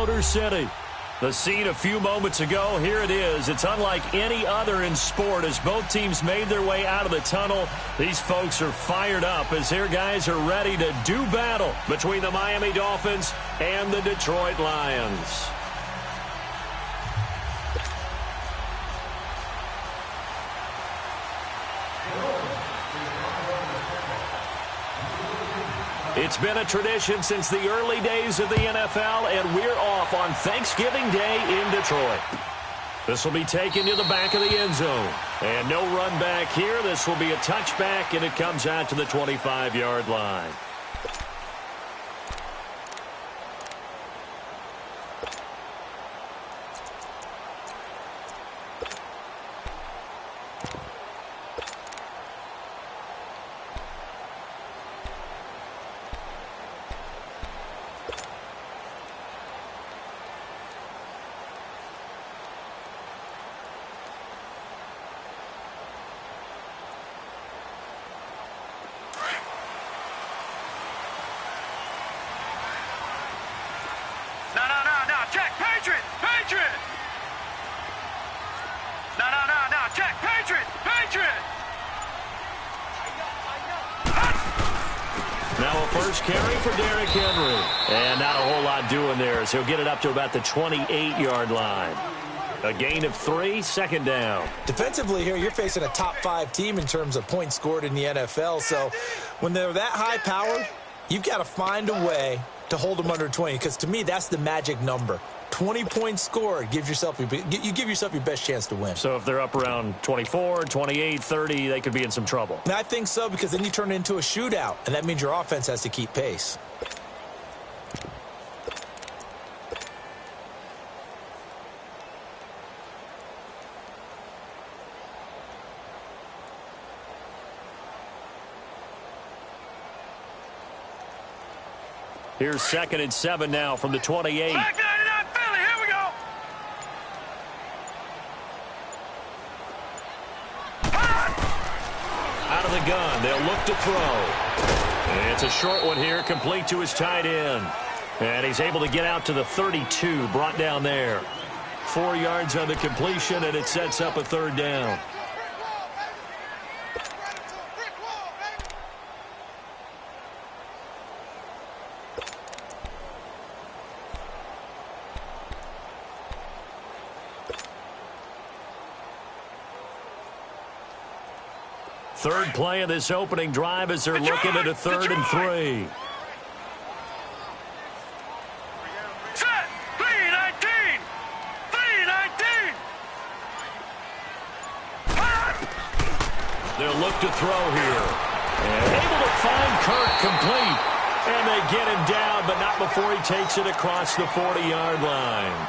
Motor City. The scene a few moments ago, here it is. It's unlike any other in sport as both teams made their way out of the tunnel. These folks are fired up as their guys are ready to do battle between the Miami Dolphins and the Detroit Lions. It's been a tradition since the early days of the NFL, and we're off on Thanksgiving Day in Detroit. This will be taken to the back of the end zone. And no run back here. This will be a touchback, and it comes out to the 25-yard line. Carry for Derrick Henry. And not a whole lot doing there as he'll get it up to about the 28-yard line. A gain of 3, second down. Defensively here, you're facing a top-5 team in terms of points scored in the NFL. So when they're that high-powered, you've got to find a way to hold them under 20. Because to me, that's the magic number. 20 points scored, you give yourself your best chance to win. So if they're up around 24, 28, 30, they could be in some trouble. And I think so, because then you turn it into a shootout, and that means your offense has to keep pace. Here's 2nd and 7 now from the 28. Out of the gun, they'll look to throw. And it's a short one here, complete to his tight end. And he's able to get out to the 32, brought down there. 4 yards on the completion, and it sets up a 3rd down. Third play of this opening drive as they're looking at a 3rd and 3. Set! 3-19! 3-19! They'll look to throw here. And able to find Kirk complete. And they get him down, but not before he takes it across the 40-yard line.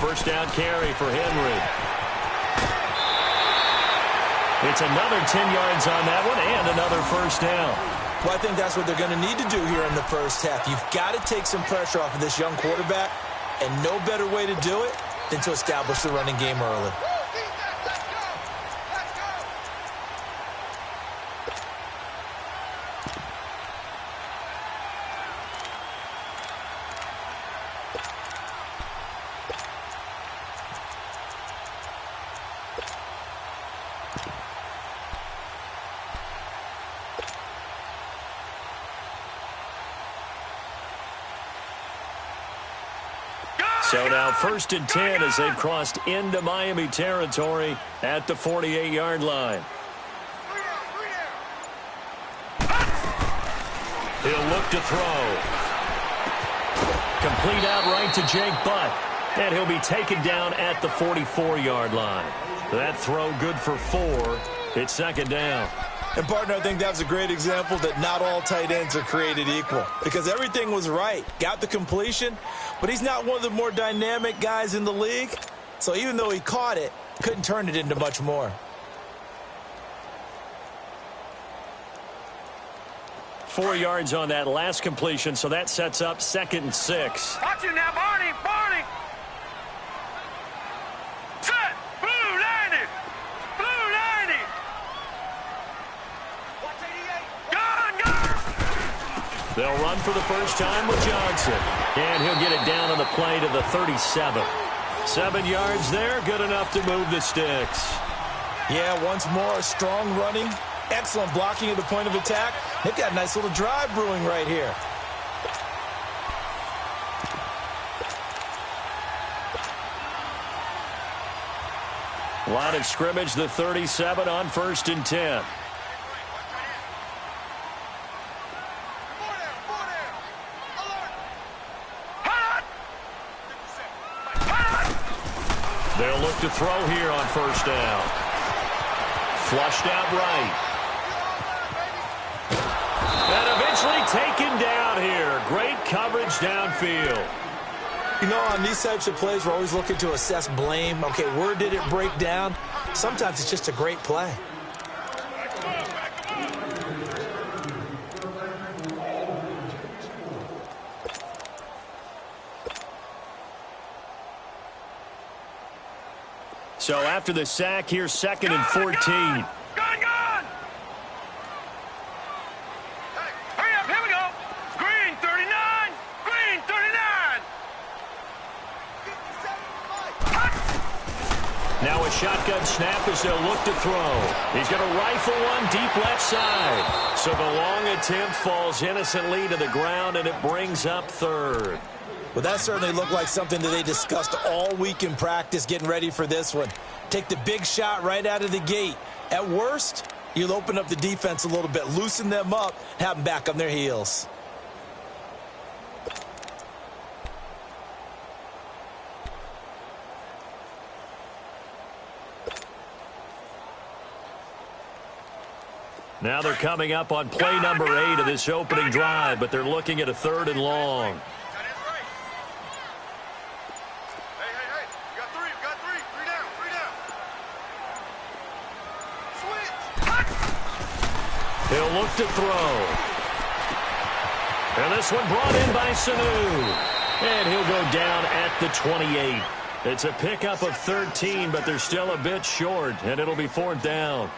First down carry for Henry. It's another 10 yards on that one and another first down. Well, I think that's what they're going to need to do here in the first half. You've got to take some pressure off of this young quarterback, and no better way to do it than to establish the running game early. So now 1st and 10 as they've crossed into Miami territory at the 48-yard line. He'll look to throw. Complete out right to Jake Butt. And he'll be taken down at the 44-yard line. That throw good for 4. It's 2nd down. And, partner, I think that was a great example that not all tight ends are created equal because everything was right. Got the completion, but he's not one of the more dynamic guys in the league. So even though he caught it, couldn't turn it into much more. 4 yards on that last completion, so that sets up 2nd and 6. Watch you now, Barney. Barney. Set. Blue 90. Blue 90. Watch 88. Gun. They'll run for the first time with Johnson. And he'll get it down on the play to the 37. 7 yards there, good enough to move the sticks. Yeah, once more, strong running. Excellent blocking at the point of attack. They've got a nice little drive brewing right here. Line of scrimmage, the 37 on 1st and 10. They'll look to throw here on 1st down. Flushed out right. And eventually taken down here. Great coverage downfield. You know, on these types of plays, we're always looking to assess blame. Okay, where did it break down? Sometimes it's just a great play. So after the sack, here's 2nd and 14. Gun. Hurry up, here we go. Green 39. Green 39. Now a shotgun snap as they'll look to throw. He's going to rifle one deep left side. So the long attempt falls innocently to the ground, and it brings up 3rd. Well, that certainly looked like something that they discussed all week in practice getting ready for this one. Take the big shot right out of the gate. At worst, you'll open up the defense a little bit, loosen them up, have them back on their heels. Now they're coming up on play number 8 of this opening drive, but they're looking at a 3rd and long. He'll look to throw. And this one brought in by Sanu. And he'll go down at the 28. It's a pickup of 13, but they're still a bit short, and it'll be 4th down.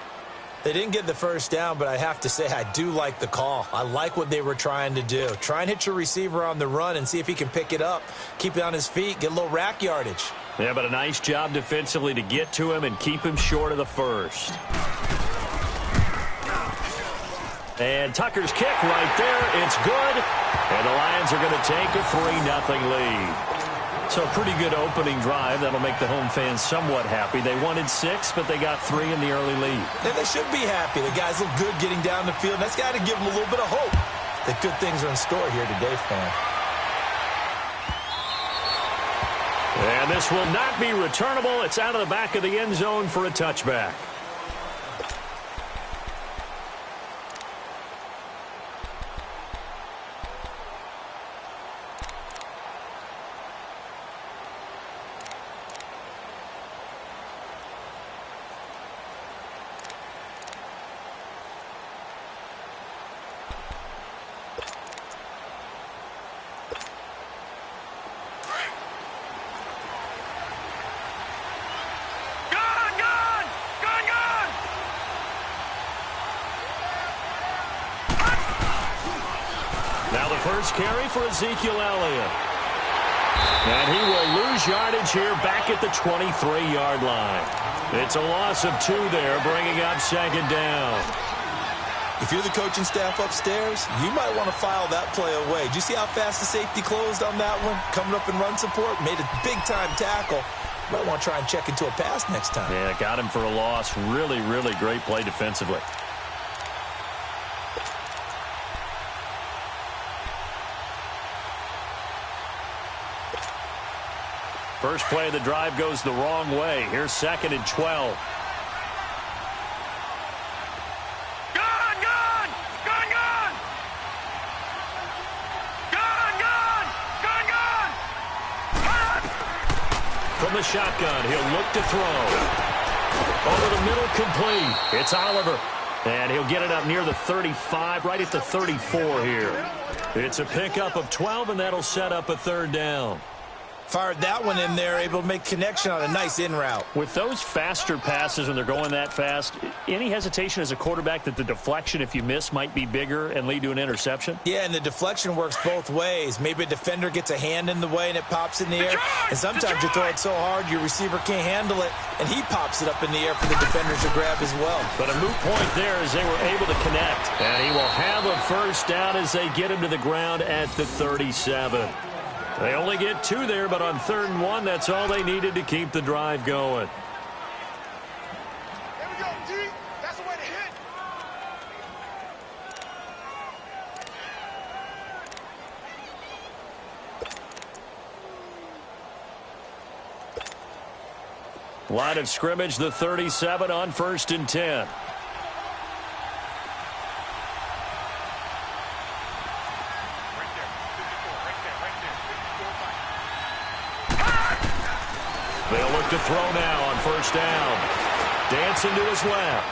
They didn't get the first down, but I have to say I do like the call. I like what they were trying to do. Try and hit your receiver on the run and see if he can pick it up, keep it on his feet, get a little rack yardage. Yeah, but a nice job defensively to get to him and keep him short of the first. And Tucker's kick right there. It's good. And the Lions are going to take a 3-0 lead. So a pretty good opening drive. That'll make the home fans somewhat happy. They wanted 6, but they got 3 in the early lead. And they should be happy. The guys look good getting down the field. That's got to give them a little bit of hope that good things are in store here today, fam. And this will not be returnable. It's out of the back of the end zone for a touchback. First carry for Ezekiel Elliott. And he will lose yardage here back at the 23-yard line. It's a loss of 2 there, bringing up 2nd down. If you're the coaching staff upstairs, you might want to file that play away. Did you see how fast the safety closed on that one? Coming up in run support, made a big-time tackle. Might want to try and check into a pass next time. Yeah, got him for a loss. Really, really great play defensively. First play of the drive goes the wrong way. Here's 2nd and 12. Gun! from the shotgun. He'll look to throw. Over the middle, complete. It's Oliver. And he'll get it up near the 35, right at the 34 here. It's a pickup of 12, and that'll set up a 3rd down. Fired that one in there, able to make connection on a nice in route. With those faster passes when they're going that fast, any hesitation as a quarterback that the deflection, if you miss, might be bigger and lead to an interception? Yeah, and the deflection works both ways. Maybe a defender gets a hand in the way and it pops in the air. And sometimes you throw it so hard your receiver can't handle it, and he pops it up in the air for the defenders to grab as well. But a moot point there as they were able to connect. And he will have a 1st down as they get him to the ground at the 37. They only get 2 there, but on 3rd and 1, that's all they needed to keep the drive going. There we go, G. That's the way to hit. Line of scrimmage, the 37 on 1st and 10. They'll look to throw now on 1st down. Dancing to his left.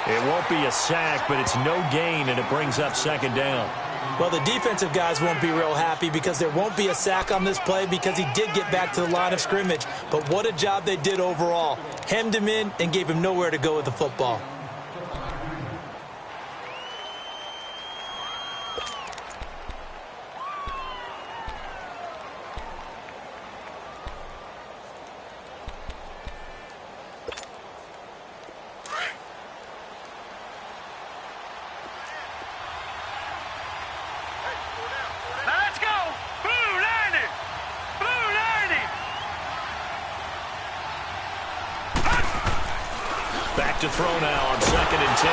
It won't be a sack, but it's no gain, and it brings up 2nd down. Well, the defensive guys won't be real happy because there won't be a sack on this play because he did get back to the line of scrimmage. But what a job they did overall. Hemmed him in and gave him nowhere to go with the football. To throw now on 2nd and 10.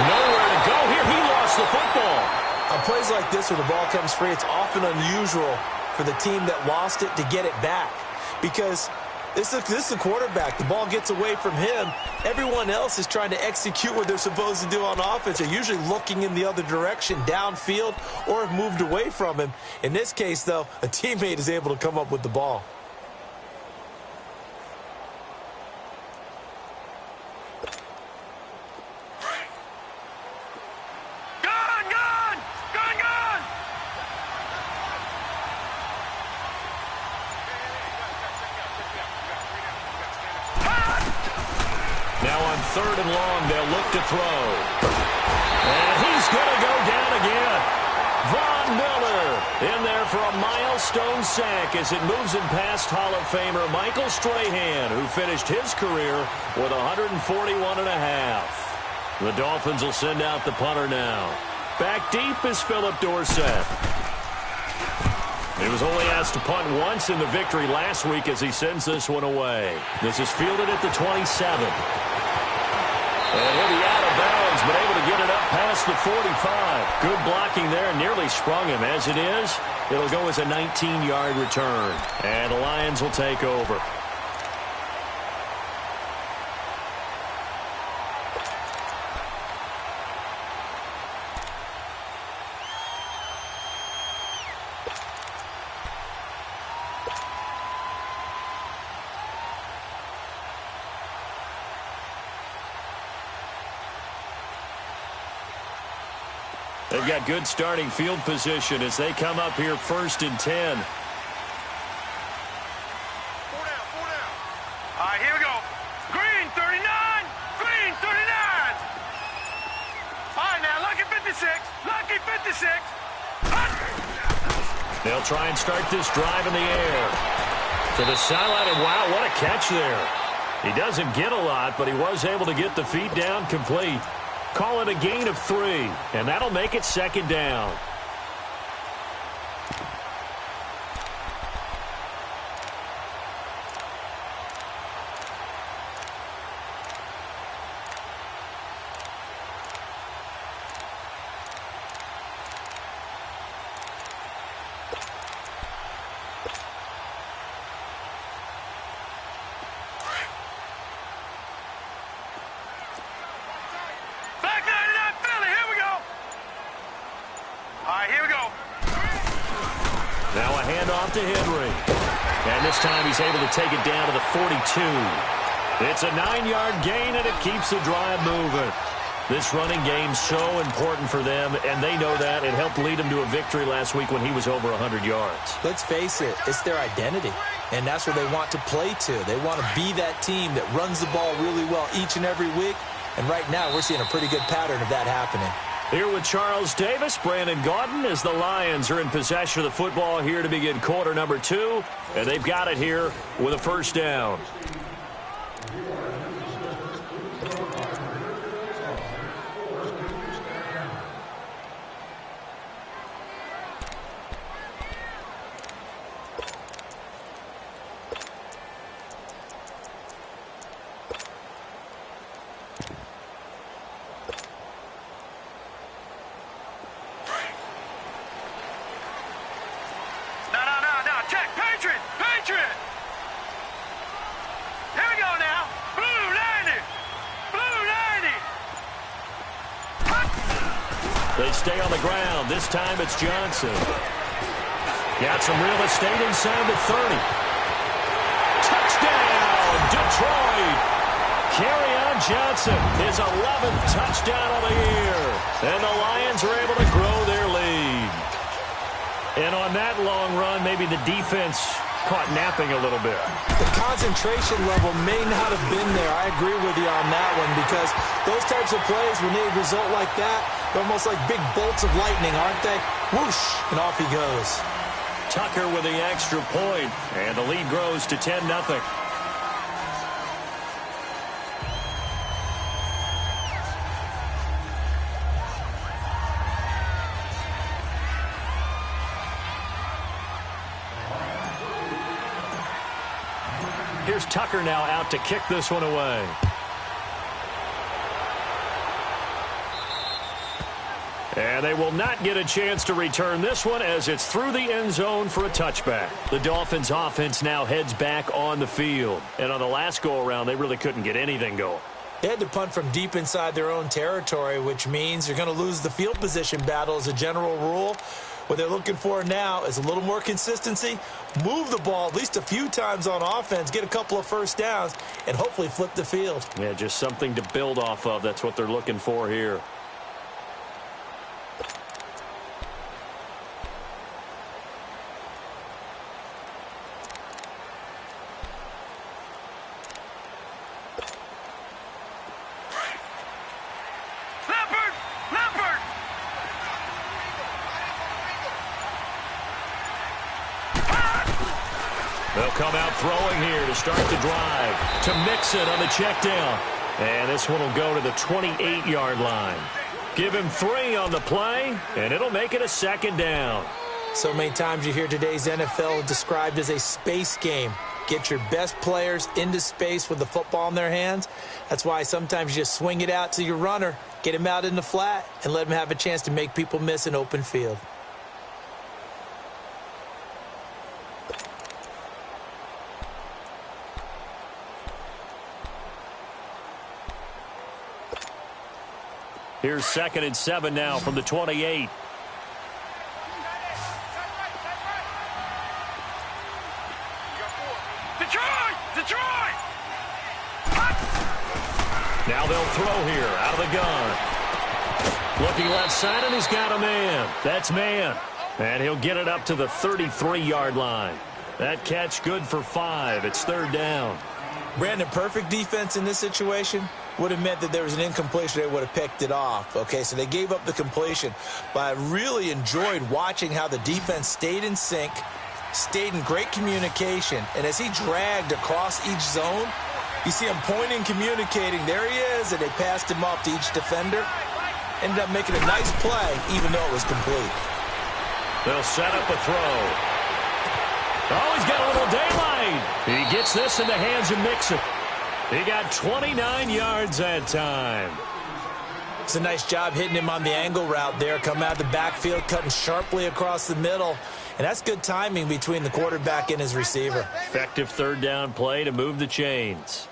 Nowhere to go here. He lost the football. On plays like this where the ball comes free, it's often unusual for the team that lost it to get it back. Because this is the quarterback. The ball gets away from him. Everyone else is trying to execute what they're supposed to do on offense. They're usually looking in the other direction, downfield, or have moved away from him. In this case, though, a teammate is able to come up with the ball. Now on 3rd and long, they'll look to throw. And he's going to go down again. Von Miller in there for a milestone sack as it moves him past Hall of Famer Michael Strahan, who finished his career with 141.5. The Dolphins will send out the punter now. Back deep is Philip Dorsett. He was only asked to punt once in the victory last week as he sends this one away. This is fielded at the 27. And he'll be out of bounds, but able to get it up past the 45. Good blocking there, nearly sprung him. As it is, it'll go as a 19-yard return. And the Lions will take over. They've got good starting field position as they come up here 1st and 10. 4 down, 4 down. All right, here we go. Green, 39. Green, 39. All right, now, lucky 56. Lucky 56. They'll try and start this drive in the air. To the sideline, and wow, what a catch there. He doesn't get a lot, but he was able to get the feet down complete. Call it a gain of 3, and that'll make it 2nd down. Now a handoff to Henry. And this time he's able to take it down to the 42. It's a 9-yard gain, and it keeps the drive moving. This running game's so important for them, and they know that. It helped lead them to a victory last week when he was over 100 yards. Let's face it, it's their identity, and that's where they want to play to. They want to be that team that runs the ball really well each and every week, and right now we're seeing a pretty good pattern of that happening. Here with Charles Davis, Brandon Gaudin, as the Lions are in possession of the football here to begin quarter number 2, and they've got it here with a first down. They stay on the ground. This time it's Johnson. Got some real estate inside the 30. Touchdown, Detroit. Kerryon Johnson, his 11th touchdown of the year. And the Lions are able to grow their lead. And on that long run, maybe the defense caught napping a little bit. The concentration level may not have been there. I agree with you on that one, because those types of plays, when they result like that, they're almost like big bolts of lightning, aren't they? Whoosh, and off he goes. Tucker with the extra point, and the lead grows to 10-0. Here's Tucker now out to kick this one away. And they will not get a chance to return this one as it's through the end zone for a touchback. The Dolphins offense now heads back on the field. And on the last go-around, they really couldn't get anything going. They had to punt from deep inside their own territory, which means you're going to lose the field position battle as a general rule. What they're looking for now is a little more consistency, move the ball at least a few times on offense, get a couple of first downs, and hopefully flip the field. Yeah, just something to build off of. That's what they're looking for here. They'll come out throwing here to start the drive. To Mixon on the check down. And this one will go to the 28-yard line. Give him 3 on the play, and it'll make it a second down. So many times you hear today's NFL described as a space game. Get your best players into space with the football in their hands. That's why sometimes you just swing it out to your runner, get him out in the flat, and let him have a chance to make people miss an open field. Here's 2nd and 7 now from the 28. Detroit! Now they'll throw here out of the gun. Looking left side, and he's got a man. That's man. And he'll get it up to the 33-yard line. That catch good for 5. It's 3rd down. Brandon, perfect defense in this situation would have meant that there was an incompletion. They would have picked it off. Okay, so they gave up the completion. But I really enjoyed watching how the defense stayed in sync, stayed in great communication. And as he dragged across each zone, you see him pointing, communicating. There he is, and they passed him off to each defender. Ended up making a nice play, even though it was complete. They'll set up a throw. Oh, he's got a little daylight. He gets this in the hands of Mixon. He got 29 yards that time. It's a nice job hitting him on the angle route there. Come out of the backfield, cutting sharply across the middle. And that's good timing between the quarterback and his receiver. Effective 3rd down play to move the chains.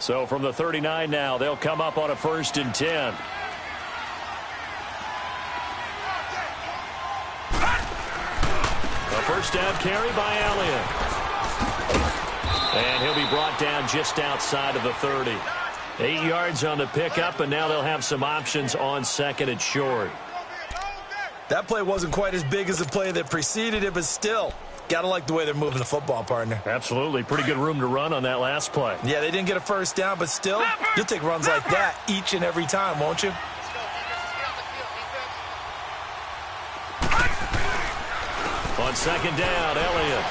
So from the 39 now, they'll come up on a 1st and 10. A first down carry by Elliott. And he'll be brought down just outside of the 30. 8 yards on the pickup, and now they'll have some options on 2nd and short. That play wasn't quite as big as the play that preceded it, but still, got to like the way they're moving the football, partner. Absolutely. Pretty good room to run on that last play. Yeah, they didn't get a first down, but still, you'll take runs like that each and every time, won't you? On 2nd down, Elliott.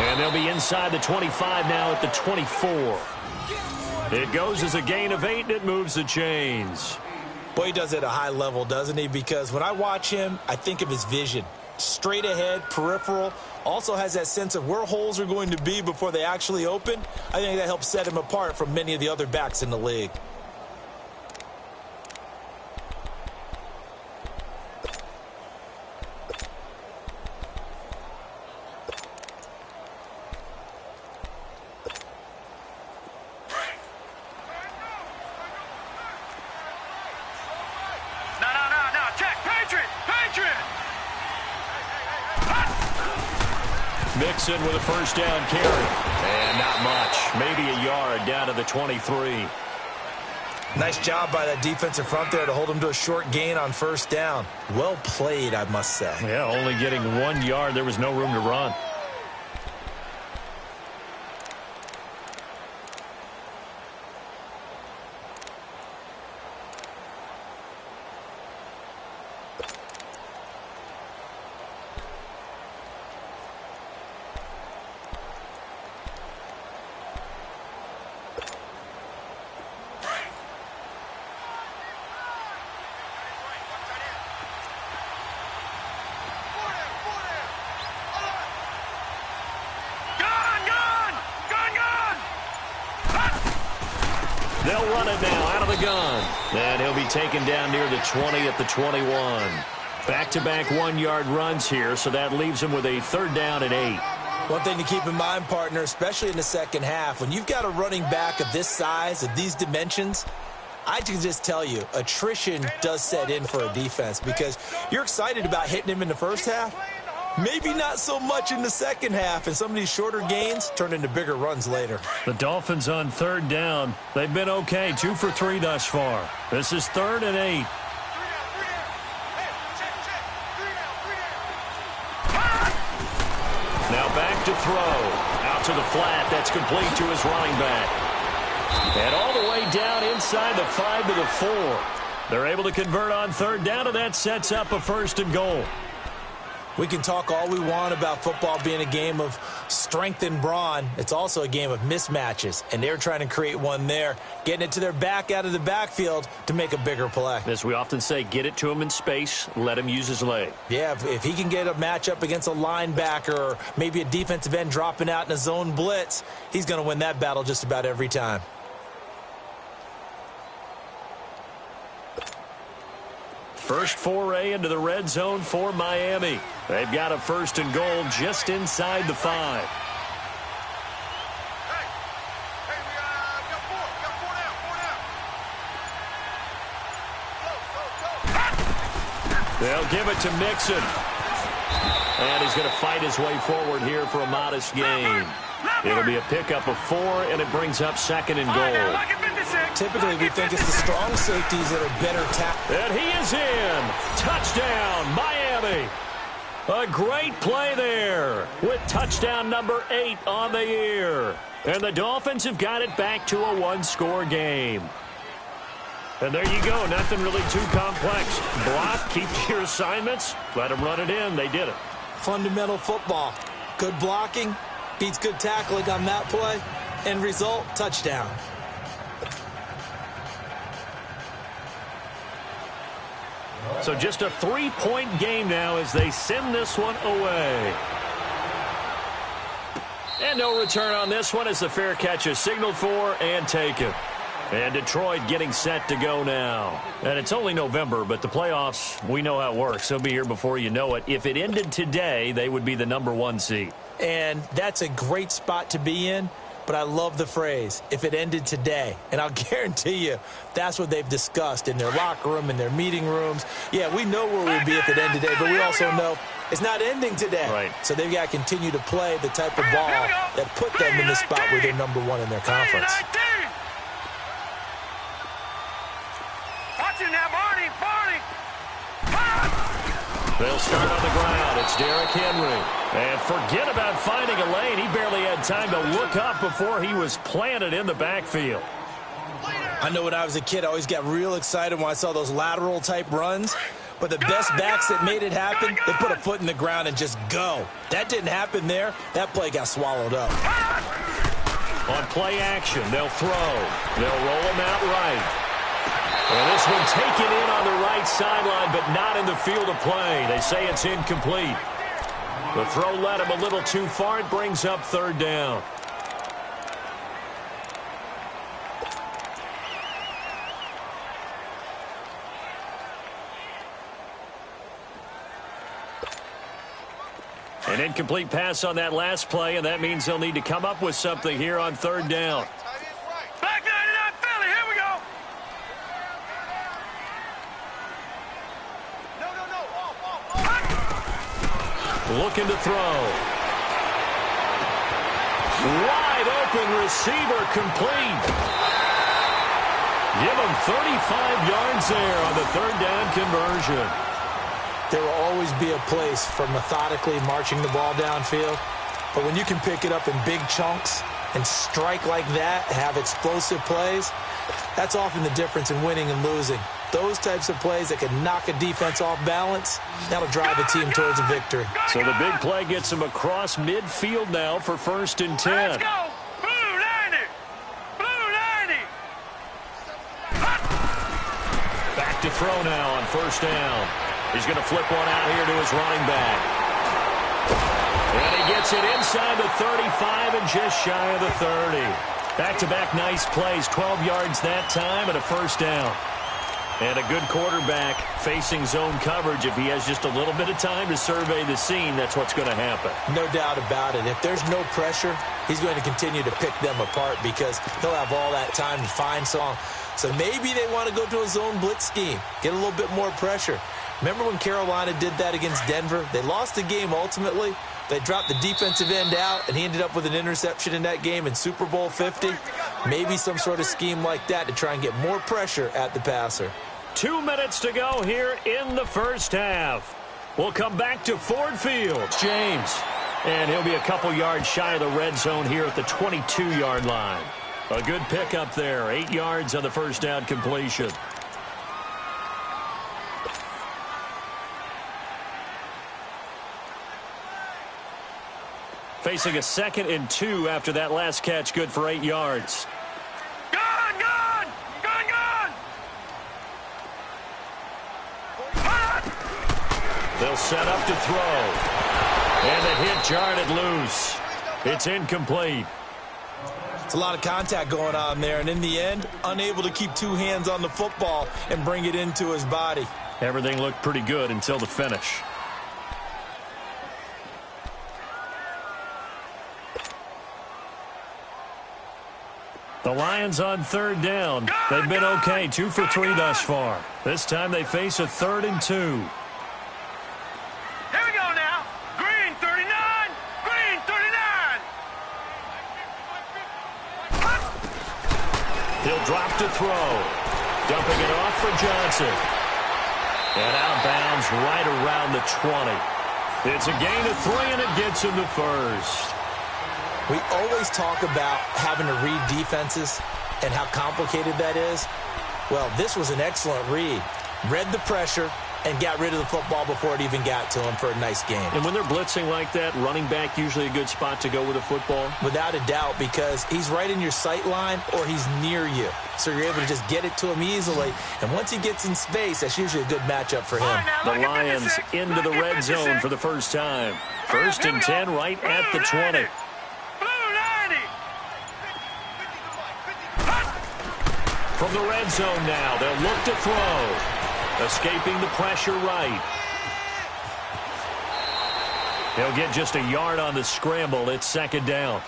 And they'll be inside the 25 now at the 24. It goes as a gain of 8, and it moves the chains. Boy, he does it at a high level, doesn't he? Because when I watch him, I think of his vision. Straight ahead, peripheral, also has that sense of where holes are going to be before they actually open. I think that helps set him apart from many of the other backs in the league. Mixon with a first down carry. And not much. Maybe a yard down to the 23. Nice job by that defensive front there to hold him to a short gain on 1st down. Well played, I must say. Yeah, only getting 1 yard. There was no room to run. They'll run it now out of the gun. And he'll be taken down near the 20 at the 21. Back-to-back 1-yard runs here, so that leaves him with a 3rd down and 8. One thing to keep in mind, partner, especially in the second half, when you've got a running back of this size, of these dimensions, I can just tell you, attrition does set in for a defense because you're excited about hitting him in the first half. Maybe not so much in the second half, and some of these shorter gains turn into bigger runs later. The Dolphins on 3rd down. They've been okay, 2 for 3 thus far. This is 3rd and 8. Now back to throw. Out to the flat. That's complete to his running back. And all the way down inside the 5 to the 4. They're able to convert on 3rd down, and that sets up a 1st and goal. We can talk all we want about football being a game of strength and brawn. It's also a game of mismatches, and they're trying to create one there, getting it to their back out of the backfield to make a bigger play. As we often say, get it to him in space, let him use his leg. Yeah, if he can get a matchup against a linebacker or maybe a defensive end dropping out in a zone blitz, he's going to win that battle just about every time. First foray into the red zone for Miami. They've got a 1st and goal just inside the 5. They'll give it to Mixon. And he's going to fight his way forward here for a modest gain. It'll be a pickup of 4, and it brings up 2nd and goal. Typically, we think it's the strong safeties that are better tackled. And he is in. Touchdown, Miami. A great play there with touchdown number 8 on the year. And the Dolphins have got it back to a 1-score game. And there you go. Nothing really too complex. Block, keep to your assignments, let them run it in. They did it. Fundamental football. Good blocking beats good tackling on that play. End result, touchdown. So just a 3-point game now as they send this one away. And no return on this one as the fair catch is signaled for and taken. And Detroit getting set to go now. And it's only November, but the playoffs, we know how it works. They'll be here before you know it. If it ended today, they would be the #1 seed. And that's a great spot to be in. But but I love the phrase, if it ended today. And I'll guarantee you that's what they've discussed in their locker room, in their meeting rooms. Yeah, we know where we'd be if it ended today, but we also know it's not ending today. Right. So they've got to continue to play the type of ball that put them in the spot where they're number one in their conference. Watching now, Barney. They'll start on the ground. It's Derrick Henry. And forget about finding a lane. He barely had time to look up before he was planted in the backfield. I know when I was a kid, I always got real excited when I saw those lateral-type runs. But the best backs that made it happen, they put a foot in the ground and just go. That didn't happen there. That play got swallowed up. On play action, they'll throw. They'll roll him out right. And this one taken in on the right sideline, but not in the field of play. They say it's incomplete. The throw led him a little too far. It brings up third down. An incomplete pass on that last play, and that means they'll need to come up with something here on third down. Back 99 Philly, here we go. Looking to throw. Wide open receiver complete. Give him 35 yards there on the third down conversion. There will always be a place for methodically marching the ball downfield. But when you can pick it up in big chunks and strike like that, have explosive plays, that's often the difference in winning and losing. Those types of plays that can knock a defense off balance, that'll drive a team towards a victory. So the big play gets him across midfield now for 1st and 10. Let's go. Blue 90. Blue 90. Back to throw now on 1st down. He's going to flip one out here to his running back. And he gets it inside the 35 and just shy of the 30. Back-to-back nice plays, 12 yards that time and a 1st down. And a good quarterback facing zone coverage. If he has just a little bit of time to survey the scene, that's what's going to happen. No doubt about it. If there's no pressure, he's going to continue to pick them apart because he'll have all that time to find some. So maybe they want to go to a zone blitz scheme, get a little bit more pressure. Remember when Carolina did that against Denver? They lost the game ultimately. They dropped the defensive end out, and he ended up with an interception in that game in Super Bowl 50. Maybe some sort of scheme like that to try and get more pressure at the passer. 2 minutes to go here in the first half. We'll come back to Ford Field. James. And he'll be a couple yards shy of the red zone here at the 22-yard line. A good pickup there. 8 yards on the first down completion. Facing a 2nd and 2 after that last catch, good for 8 yards. Gone, gone, gone, gone. They'll set up to throw. And the hit jarred it loose. It's incomplete. It's a lot of contact going on there, and in the end, unable to keep two hands on the football and bring it into his body. Everything looked pretty good until the finish. The Lions on 3rd down. They've been okay, 2 for 3 thus far. This time they face a 3rd and 2. Here we go now. Green 39. Green 39. He'll drop to throw. Dumping it off for Johnson. And out of bounds right around the 20. It's a gain of 3, and it gets him the first. We always talk about having to read defenses and how complicated that is. Well, this was an excellent read. Read the pressure and got rid of the football before it even got to him for a nice game. And when they're blitzing like that, running back usually a good spot to go with a football? Without a doubt, because he's right in your sight line or he's near you. So you're able to just get it to him easily. And once he gets in space, that's usually a good matchup for him. The Lions into the red zone for the first time. 1st and 10 right at the 20. From the red zone now, they'll look to throw. Escaping the pressure right. He'll get just a yard on the scramble. It's 2nd down.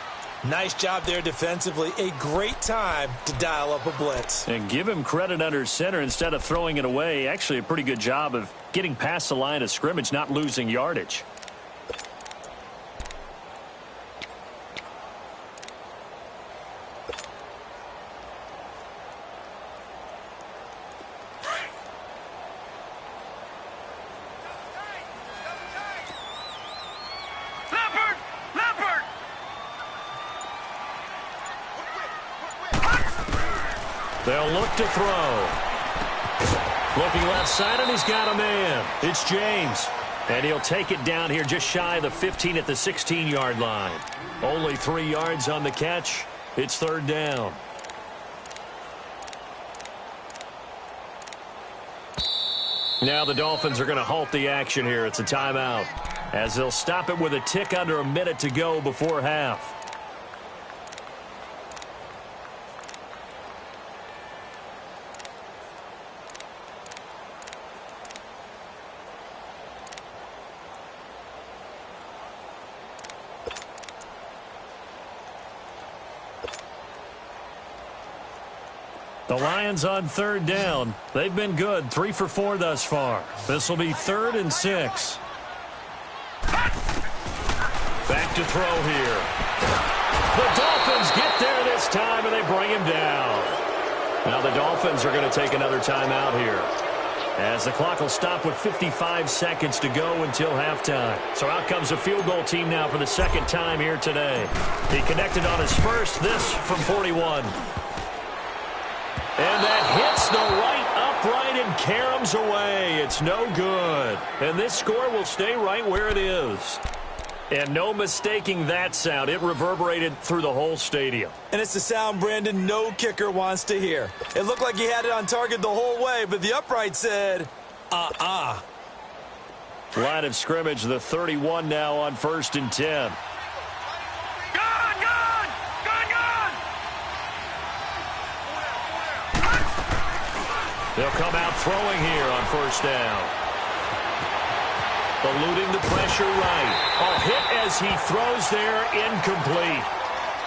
Nice job there defensively. A great time to dial up a blitz. And give him credit under center instead of throwing it away. Actually, a pretty good job of getting past the line of scrimmage, not losing yardage. They'll look to throw. Looking left side, and he's got a man. It's James. And he'll take it down here just shy of the 15 at the 16-yard line. Only 3 yards on the catch. It's third down. Now the Dolphins are going to halt the action here. It's a timeout, as they'll stop it with a tick under a minute to go before half. The Lions on third down. They've been good, 3 for 4 thus far. This will be 3rd and 6. Back to throw here. The Dolphins get there this time, and they bring him down. Now the Dolphins are going to take another timeout here, as the clock will stop with 55 seconds to go until halftime. So out comes a field goal team now for the second time here today. He connected on his first, this from 41. And that hits the right upright and caroms away. It's no good. And this score will stay right where it is. And no mistaking that sound. It reverberated through the whole stadium. And it's the sound, Brandon, no kicker wants to hear. It looked like he had it on target the whole way, but the upright said, uh-uh. Line of scrimmage, the 31 now on 1st and 10. They'll come out throwing here on 1st down. Eluding the pressure right. A hit as he throws there, incomplete.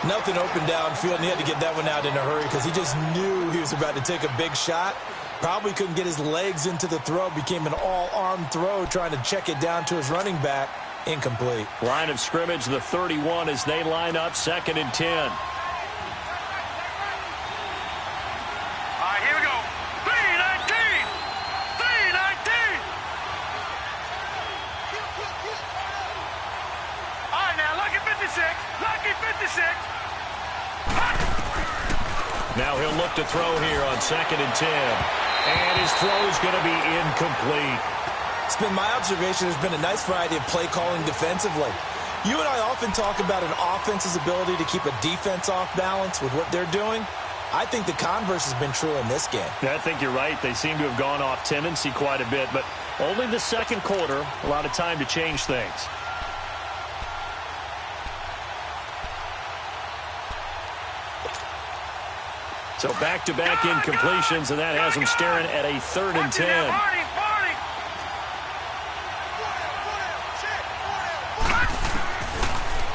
Nothing open downfield, and he had to get that one out in a hurry because he just knew he was about to take a big shot. Probably couldn't get his legs into the throw. Became an all-arm throw trying to check it down to his running back. Incomplete. Line of scrimmage, the 31 as they line up 2nd and 10. Now he'll look to throw here on 2nd and 10. And his throw is going to be incomplete. It's been my observation. There's been a nice variety of play calling defensively. You and I often talk about an offense's ability to keep a defense off balance with what they're doing. I think the converse has been true in this game. I think you're right. They seem to have gone off tendency quite a bit, but only the second quarter, a lot of time to change things. So back-to-back incompletions, and that has them staring at a 3rd and 10.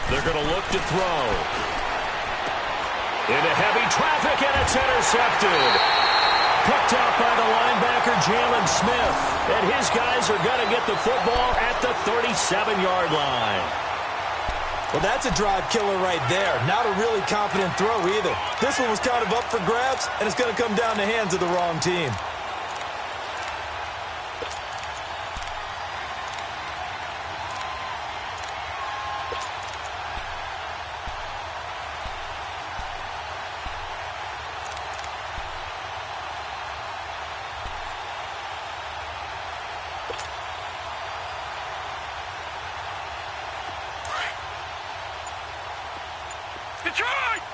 They're going to look to throw. Into heavy traffic, and it's intercepted. Picked out by the linebacker, Jalen Smith. And his guys are going to get the football at the 37-yard line. Well, that's a drive killer right there. Not a really confident throw either. This one was kind of up for grabs, and it's going to come down the hands of the wrong team.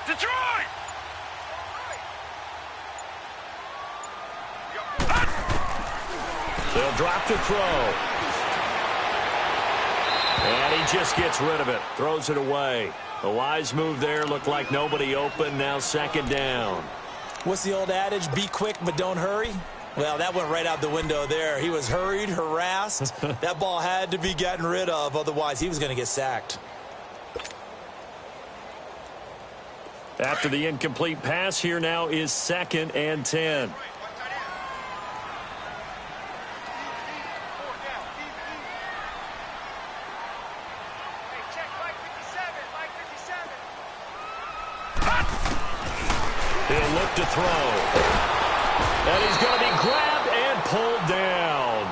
Detroit! They'll drop to throw. And he just gets rid of it. Throws it away. A wise move there. Looked like nobody open. Now 2nd down. What's the old adage? Be quick, but don't hurry. Well, that went right out the window there. He was hurried, harassed. That ball had to be gotten rid of. Otherwise, he was going to get sacked. After the incomplete pass, here now is 2nd and 10. He'll look to throw. And he's going to be grabbed and pulled down.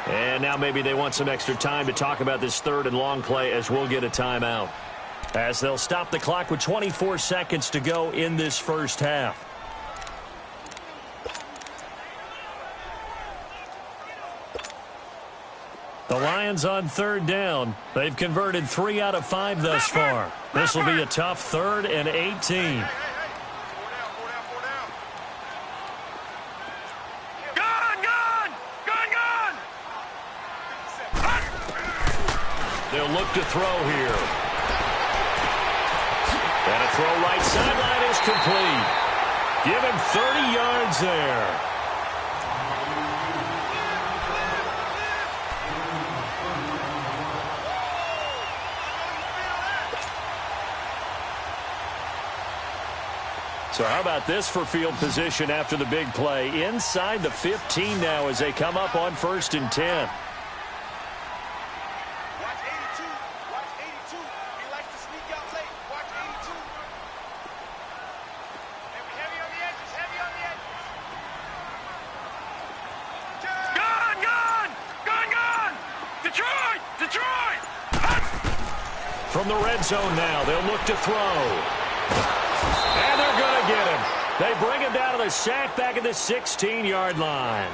And now maybe they want some extra time to talk about this 3rd and long play as we'll get a timeout. As they'll stop the clock with 24 seconds to go in this first half. The Lions on 3rd down. They've converted 3 out of 5 thus far. This will be a tough 3rd and 18. They'll look to throw here. And a throw right sideline is complete. Give him 30 yards there. So how about this for field position after the big play? Inside the 15 now as they come up on 1st and 10. From the red zone now, they'll look to throw. And they're going to get him. They bring him down to the sack back at the 16-yard line.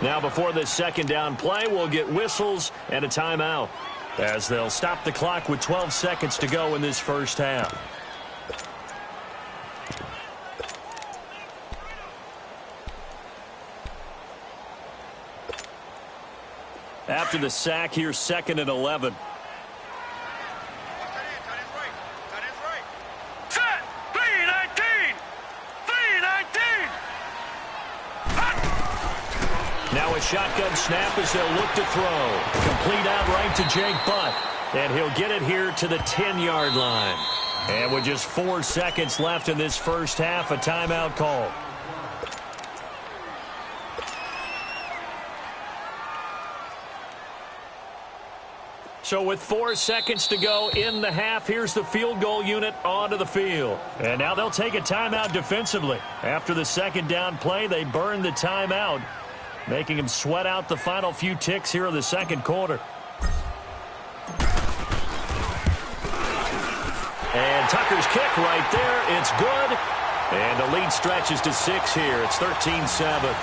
Now before this 2nd down play, we'll get whistles and a timeout as they'll stop the clock with 12 seconds to go in this first half. After the sack, here's 2nd and 11. Now a shotgun snap as they'll look to throw. Complete outright to Jake Butt. And he'll get it here to the 10-yard line. And with just 4 seconds left in this first half, a timeout call. So with 4 seconds to go in the half, here's the field goal unit onto the field. And now they'll take a timeout defensively. After the 2nd down play, they burn the timeout, making him sweat out the final few ticks here in the 2nd quarter. And Tucker's kick right there. It's good. And the lead stretches to 6 here. It's 13-7.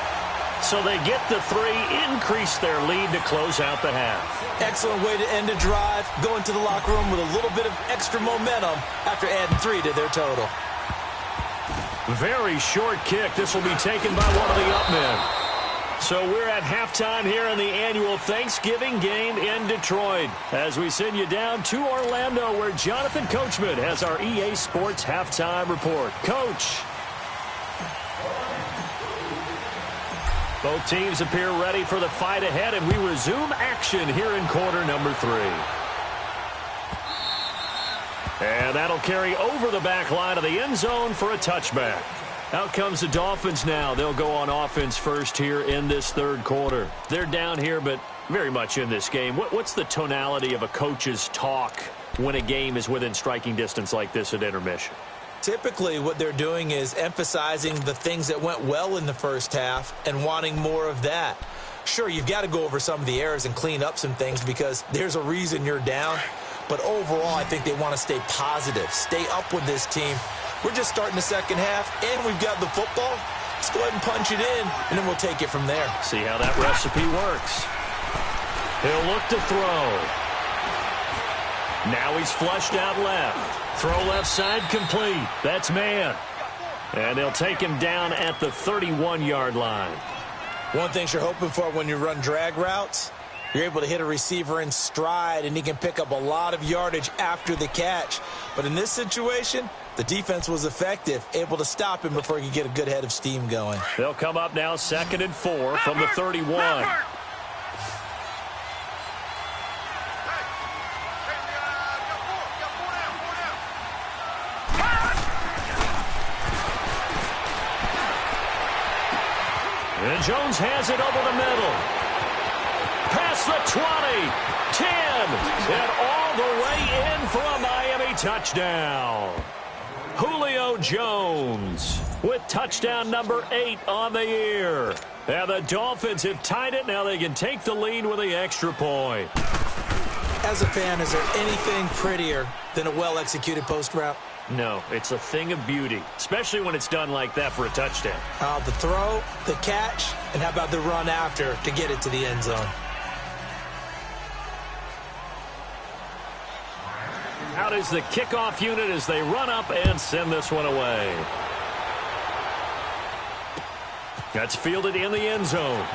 So they get the 3, increase their lead to close out the half. Excellent way to end a drive. Go into the locker room with a little bit of extra momentum after adding 3 to their total. Very short kick. This will be taken by one of the up men. So we're at halftime here in the annual Thanksgiving game in Detroit as we send you down to Orlando where Jonathan Coachman has our EA Sports halftime report. Coach. Both teams appear ready for the fight ahead, and we resume action here in quarter number 3. And that'll carry over the back line of the end zone for a touchback. Out comes the Dolphins now. They'll go on offense first here in this 3rd quarter. They're down here, but very much in this game. What's the tonality of a coach's talk when a game is within striking distance like this at intermission? Typically, what they're doing is emphasizing the things that went well in the first half and wanting more of that. Sure, you've got to go over some of the errors and clean up some things because there's a reason you're down. But overall, I think they want to stay positive, stay up with this team. We're just starting the 2nd half, and we've got the football. Let's go ahead and punch it in, and then we'll take it from there. See how that recipe works. He'll look to throw. Now he's flushed out left. Throw left side complete. That's man. And they'll take him down at the 31-yard line. One thing you're hoping for when you run drag routes, you're able to hit a receiver in stride, and he can pick up a lot of yardage after the catch. But in this situation, the defense was effective, able to stop him before he could get a good head of steam going. They'll come up now 2nd and 4 from the 31. Jones has it over the middle. Past the 20, 10, and all the way in for a Miami touchdown. Julio Jones with touchdown number 8 on the year. And the Dolphins have tied it. Now they can take the lead with the extra point. As a fan, is there anything prettier than a well-executed post route? No, it's a thing of beauty, especially when it's done like that for a touchdown. The throw, the catch, and how about the run after to get it to the end zone? Out is the kickoff unit as they run up and send this one away. That's fielded in the end zone.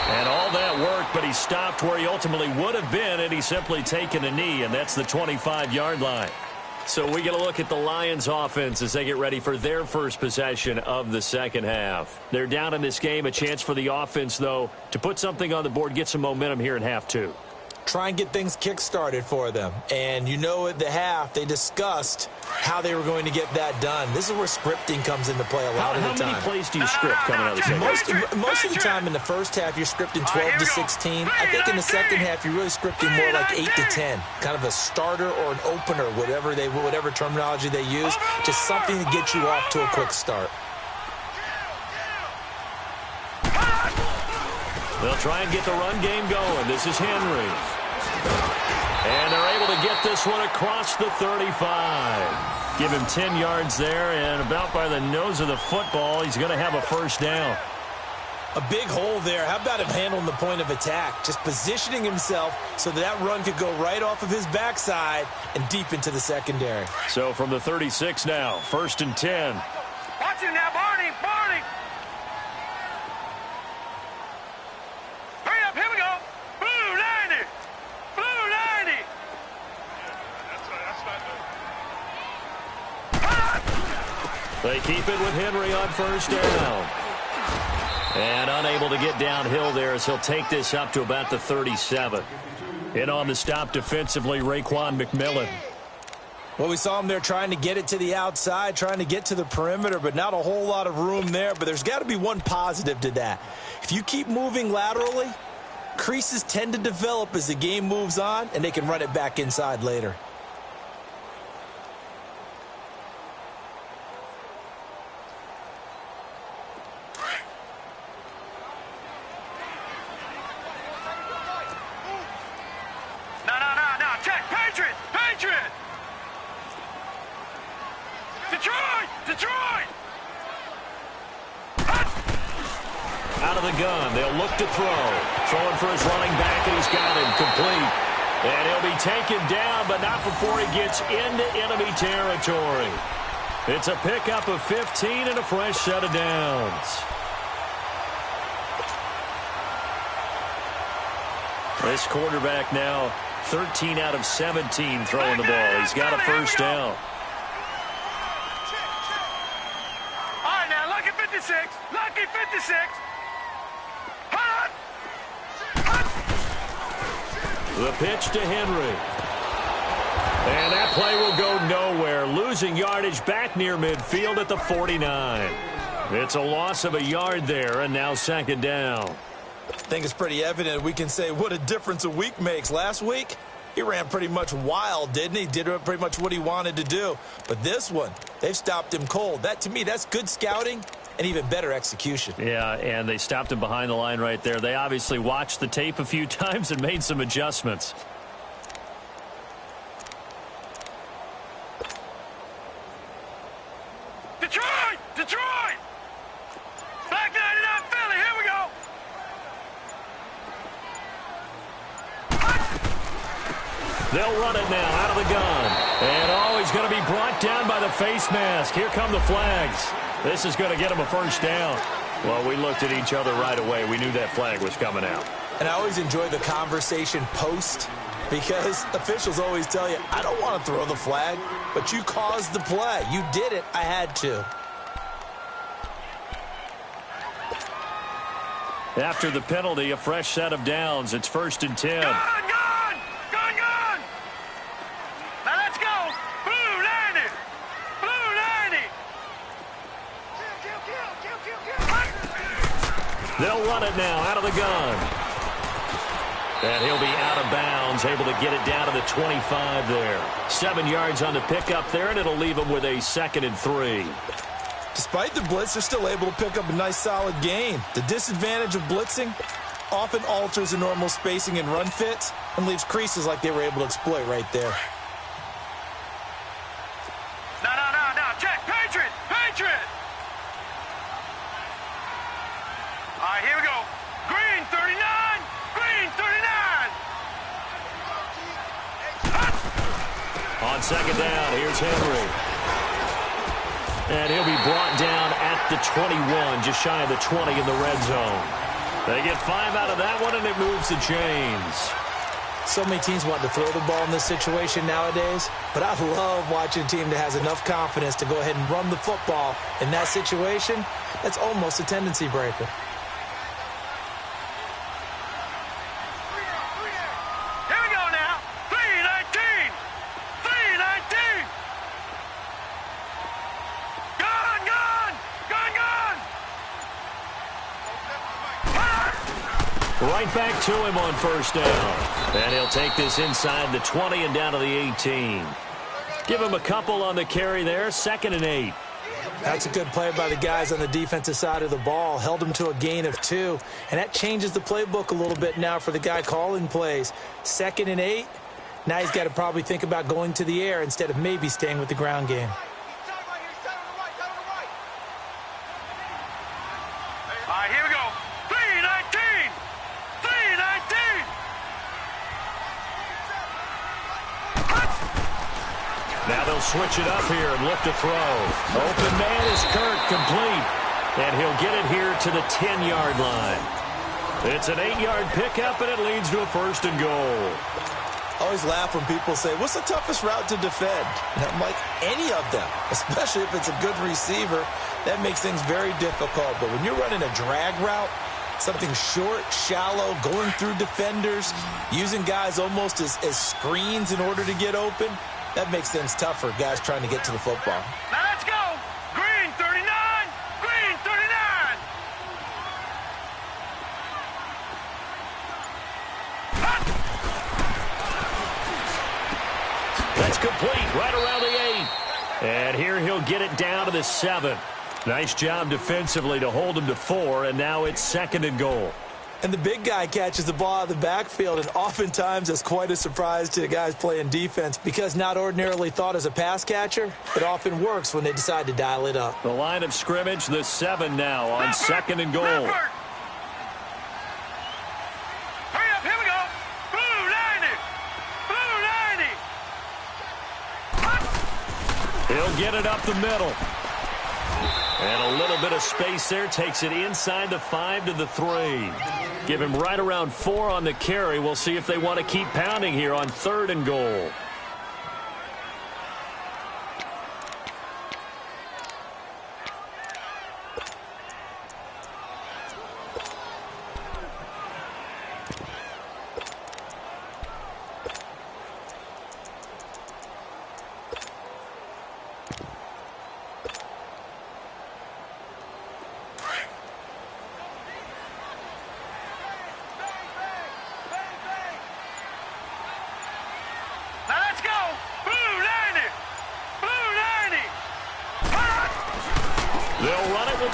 And all that work, but he stopped where he ultimately would have been, and he's simply taken a knee, and that's the 25-yard line. So we get a look at the Lions offense as they get ready for their first possession of the second half. They're down in this game. A chance for the offense, though, to put something on the board, get some momentum here in half two. Try and get things kick-started for them. And you know at the half, they discussed how they were going to get that done. This is where scripting comes into play a lot of the time. How many plays do you script coming out of the second half? Most of the time in the first half, you're scripting 12 to 16. I think in the second half, you're really scripting more like 8 to 10. Kind of a starter or an opener, whatever terminology they use. Just something to get you off to a quick start. They'll try and get the run game going. This is Henry. And they're able to get this one across the 35. Give him 10 yards there, and about by the nose of the football, he's going to have a first down. A big hole there. How about him handling the point of attack? Just positioning himself so that run could go right off of his backside and deep into the secondary. So from the 36 now, 1st and 10. Watch him now, Barney. Barney. Hurry up. Here we go. Blue 90. Blue 90. They keep it with Henry on first down. And unable to get downhill there as he'll take this up to about the 37. In on the stop defensively, Raekwon McMillan. Well, we saw him there trying to get it to the outside, trying to get to the perimeter, but not a whole lot of room there. But there's got to be one positive to that. If you keep moving laterally, creases tend to develop as the game moves on, and they can run it back inside later. No. Check. Patriot. Patriot. Detroit. Out of the gun. They'll look to throw. Throwing for his running back, and he's got him complete. And he'll be taken down, but not before he gets into enemy territory. It's a pickup of 15 and a fresh set of downs. This quarterback now 13 out of 17 throwing the ball. He's got a first down. All right, now, lucky 56. Lucky 56. Hot. The pitch to Henry. And that play will go nowhere. Losing yardage back near midfield at the 49. It's a loss of a yard there, and now second down. I think it's pretty evident. We can say what a difference a week makes. Last week, he ran pretty much wild, didn't he? Did pretty much what he wanted to do. But this one, they've stopped him cold. That, to me, that's good scouting and even better execution. Yeah, and they stopped him behind the line right there. They obviously watched the tape a few times and made some adjustments. Detroit. Black 99 Philly. Here we go. They'll run it now out of the gun. And, he's going to be brought down by the face mask. Here come the flags. This is going to get him a first down. Well, we looked at each other right away. We knew that flag was coming out. And I always enjoy the conversation post because officials always tell you, I don't want to throw the flag, but you caused the play. You did it. I had to. After the penalty, a fresh set of downs. It's 1st and 10. Gone. Now let's go. Blue 90. They'll run it now out of the gun. And he'll be out of bounds, able to get it down to the 25 there. 7 yards on the pickup there, and it'll leave him with a 2nd and 3. Despite the blitz, they're still able to pick up a nice, solid gain. The disadvantage of blitzing often alters the normal spacing and run fits and leaves creases like they were able to exploit right there. No, check, Patriot! All right, here we go. Green, 39! Green, 39! On 2nd down, here's Henry. And he'll be brought down at the 21, just shy of the 20 in the red zone. They get 5 out of that one, and it moves the chains. So many teams want to throw the ball in this situation nowadays, but I love watching a team that has enough confidence to go ahead and run the football. In that situation, that's almost a tendency breaker. Here we go now. 3-19! 3-19! Gun! Right back to him on 1st down. And he'll take this inside the 20 and down to the 18. Give him a couple on the carry there. 2nd and 8. That's a good play by the guys on the defensive side of the ball. Held him to a gain of 2. And that changes the playbook a little bit now for the guy calling plays. 2nd and 8. Now he's got to probably think about going to the air instead of maybe staying with the ground game. All right, here we go. 3-19! 3-19! Now they'll switch it up here and look to throw. Open man is Kirk, complete. And he'll get it here to the 10-yard line. It's an 8-yard pickup, and it leads to a 1st and goal. I always laugh when people say, what's the toughest route to defend? And I'm like, any of them, especially if it's a good receiver. That makes things very difficult. But when you're running a drag route, something short, shallow, going through defenders, using guys almost as screens in order to get open, that makes things tough for guys trying to get to the football. Now let's go. Green, 39! Green, 39! That's complete, right around the 8. And here he'll get it down to the 7. Nice job defensively to hold him to 4, and now it's 2nd and goal. And the big guy catches the ball out of the backfield, and oftentimes it's quite a surprise to the guys playing defense because not ordinarily thought as a pass catcher, it often works when they decide to dial it up. The line of scrimmage, the 7 now on 2nd and goal. Hurry up, here we go. Blue 90! Blue 90! He'll get it up the middle. And a little bit of space there takes it inside the 5 to the 3. Give him right around 4 on the carry. We'll see if they want to keep pounding here on 3rd and goal.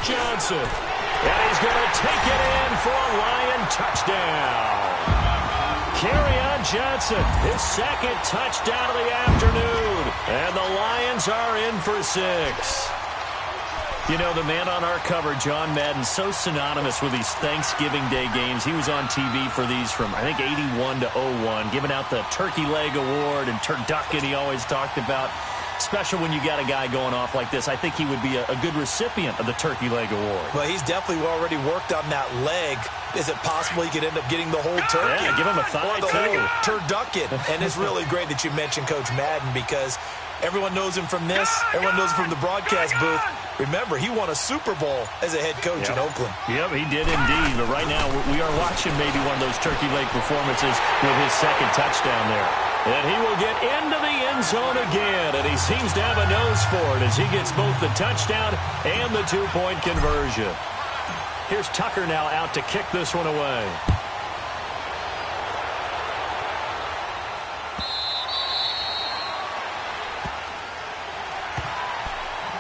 Johnson. And he's going to take it in for a Lion touchdown. Kerryon Johnson, his 2nd touchdown of the afternoon. And the Lions are in for 6. You know, the man on our cover, John Madden, so synonymous with these Thanksgiving Day games. He was on TV for these from, I think, 81 to 01, giving out the Turkey Leg Award and turducken he always talked about. Special when you got a guy going off like this. I think he would be a good recipient of the Turkey Leg Award. Well, he's definitely already worked on that leg. Is it possible he could end up getting the whole turkey? Yeah, give him a thigh, or the too. whole turducken. And it's really great that you mentioned Coach Madden because everyone knows him from this. Everyone knows him from the broadcast booth. Remember, he won a Super Bowl as a head coach in Oakland. Yep, he did indeed. But right now, we are watching maybe one of those turkey leg performances with his 2nd touchdown there. And he will get into the end zone again, and he seems to have a nose for it as he gets both the touchdown and the 2-point conversion. Here's Tucker now out to kick this one away.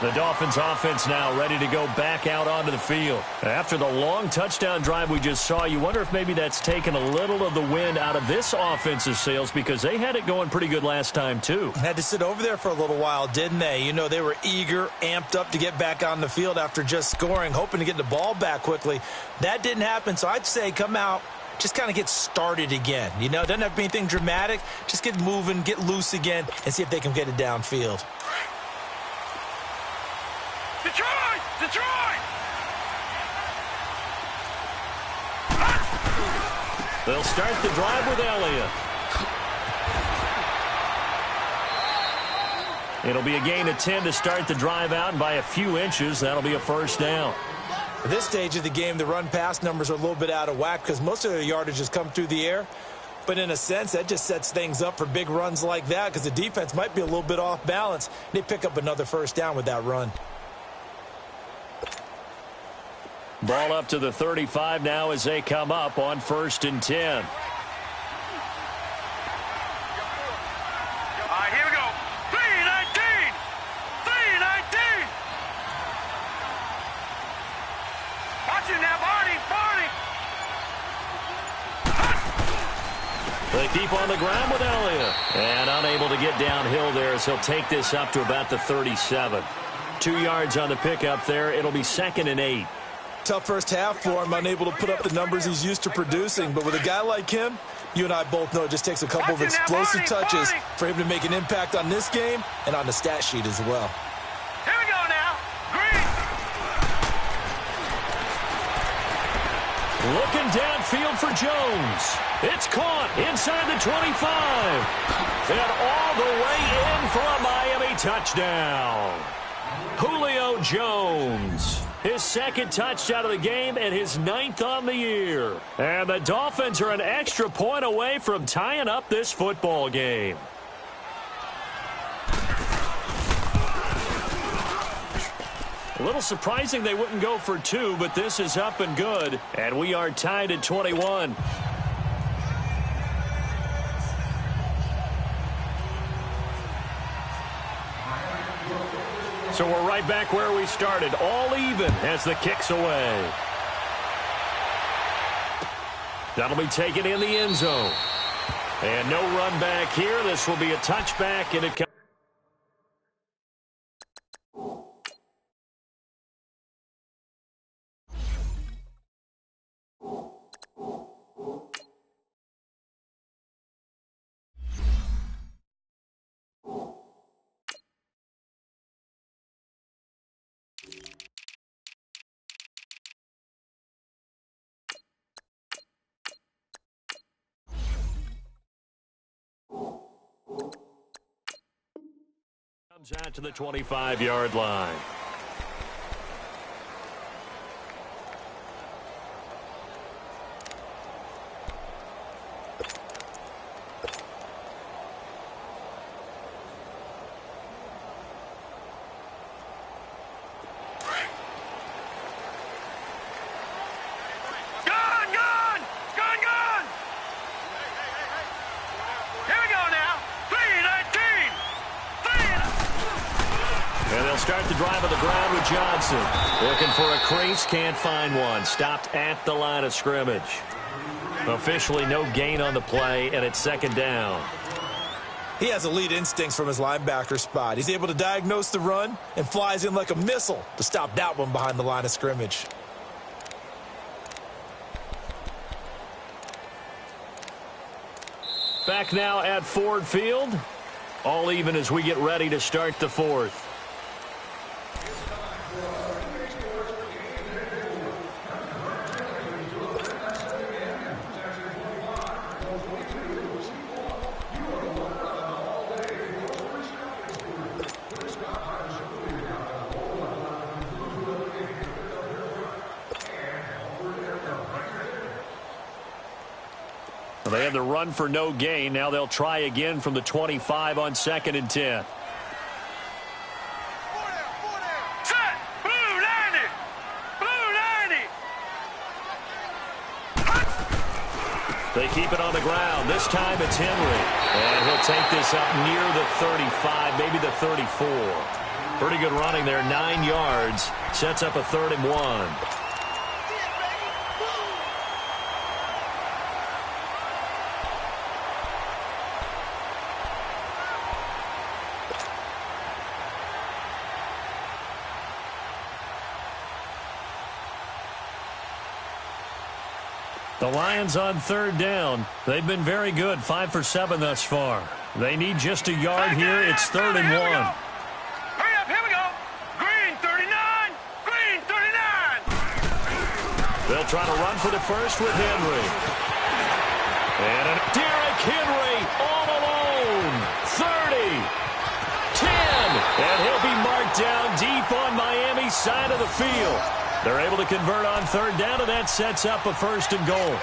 The Dolphins offense now ready to go back out onto the field. After the long touchdown drive we just saw, you wonder if maybe that's taken a little of the wind out of this offensive sails because they had it going pretty good last time too. Had to sit over there for a little while, didn't they? You know, they were eager, amped up to get back on the field after just scoring, hoping to get the ball back quickly. That didn't happen, so I'd say come out, just kind of get started again. You know, doesn't have to be anything dramatic. Just get moving, get loose again, and see if they can get it downfield. Detroit! Detroit! They'll start the drive with Elliott. It'll be a gain of 10 to start the drive out, and by a few inches, that'll be a first down. At this stage of the game, the run-pass numbers are a little bit out of whack because most of their yardage has come through the air. But in a sense, that just sets things up for big runs like that because the defense might be a little bit off balance. They pick up another first down with that run. Ball up to the 35 now as they come up on 1st and 10. All right, here we go. 3-19! 3-19! Watch it now, Barney! Barney! They keep on the ground with Elliott. And unable to get downhill there, so he'll take this up to about the 37. 2 yards on the pickup there. It'll be 2nd and 8. Tough first half for him, unable to put up the numbers he's used to producing. But with a guy like him, you and I both know it just takes a couple of explosive touches for him to make an impact on this game and on the stat sheet as well. Here we go now. Green. Looking downfield for Jones. It's caught inside the 25. And all the way in for a Miami touchdown. Julio Jones. His 2nd touchdown of the game and his 9th on the year. And the Dolphins are an extra point away from tying up this football game. A little surprising they wouldn't go for 2, but this is up and good. And we are tied at 21. So we're right back where we started, all even as the kick's away. That'll be taken in the end zone. And no run back here. This will be a touchback, and it comes. Out to the 25-yard line. Start the drive on the ground with Johnson. Looking for a crease, can't find one. Stopped at the line of scrimmage. Officially no gain on the play, and it's 2nd down. He has elite instincts from his linebacker spot. He's able to diagnose the run and flies in like a missile to stop that one behind the line of scrimmage. Back now at Ford Field. All even as we get ready to start the 4th. They had the run for no gain. Now they'll try again from the 25 on 2nd and 10. Set! Blue 90! Blue 90! They keep it on the ground. This time it's Henry. And he'll take this up near the 35, maybe the 34. Pretty good running there, 9 yards. Sets up a 3rd and 1. The Lions on 3rd down. They've been very good, 5 for 7 thus far. They need just a yard here. It's 3rd and 1. Hurry up, here we go. Green 39, green 39. They'll try to run for the first with Henry. And Derrick Henry all alone. 30, 10, and he'll be marked down deep on Miami's side of the field. They're able to convert on 3rd down, and that sets up a 1st and goal.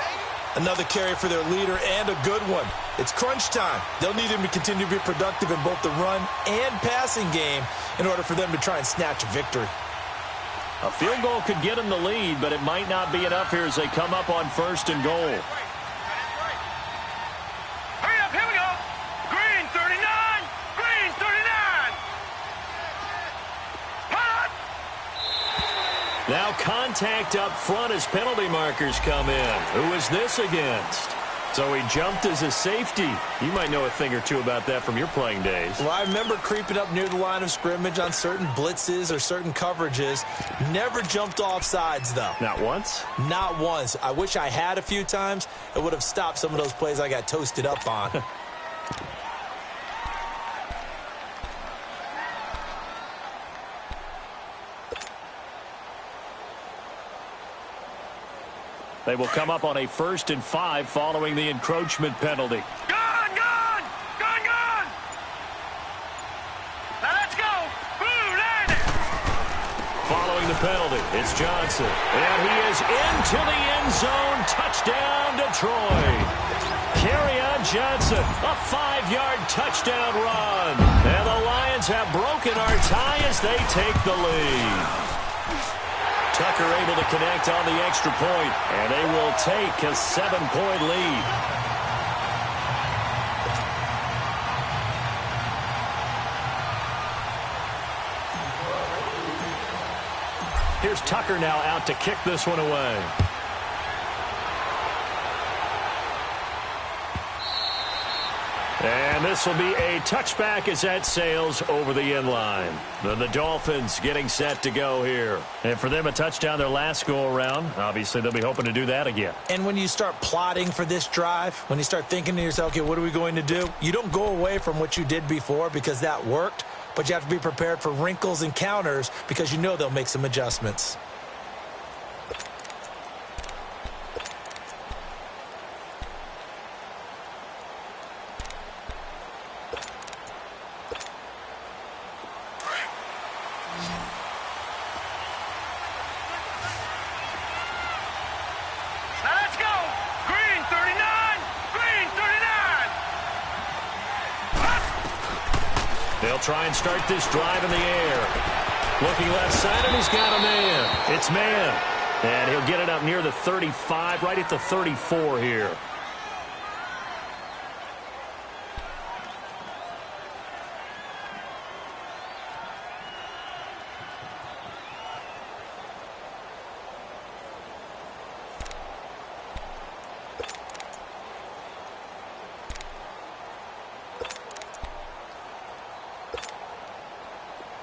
Another carry for their leader and a good one. It's crunch time. They'll need him to continue to be productive in both the run and passing game in order for them to try and snatch a victory. A field goal could get them the lead, but it might not be enough here as they come up on 1st and goal. Hurry up, here we go. Green 39, green 39. Punt! Now contact up front as penalty markers come in. Who is this against? So he jumped as a safety. You might know a thing or two about that from your playing days. Well, I remember creeping up near the line of scrimmage on certain blitzes or certain coverages. Never jumped off sides, though. Not once? Not once. I wish I had a few times. It would have stopped some of those plays I got toasted up on. They will come up on a 1st and 5 following the encroachment penalty. Gone, gone, gone, gone. Now let's go. Boo, land it. Following the penalty, it's Johnson. And he is into the end zone. Touchdown, Detroit. Kerryon Johnson, a 5-yard touchdown run. And the Lions have broken our tie as they take the lead. Tucker able to connect on the extra point, and they will take a 7-point lead. Here's Tucker now out to kick this one away. And this will be a touchback as that sails over the end line. The Dolphins getting set to go here. And for them, a touchdown their last go-around. Obviously, they'll be hoping to do that again. And when you start plotting for this drive, when you start thinking to yourself, okay, what are we going to do? You don't go away from what you did before because that worked, but you have to be prepared for wrinkles and counters because you know they'll make some adjustments. Try and start this drive in the air. Looking left side, and he's got a man. It's man. And he'll get it up near the 35, right at the 34 here.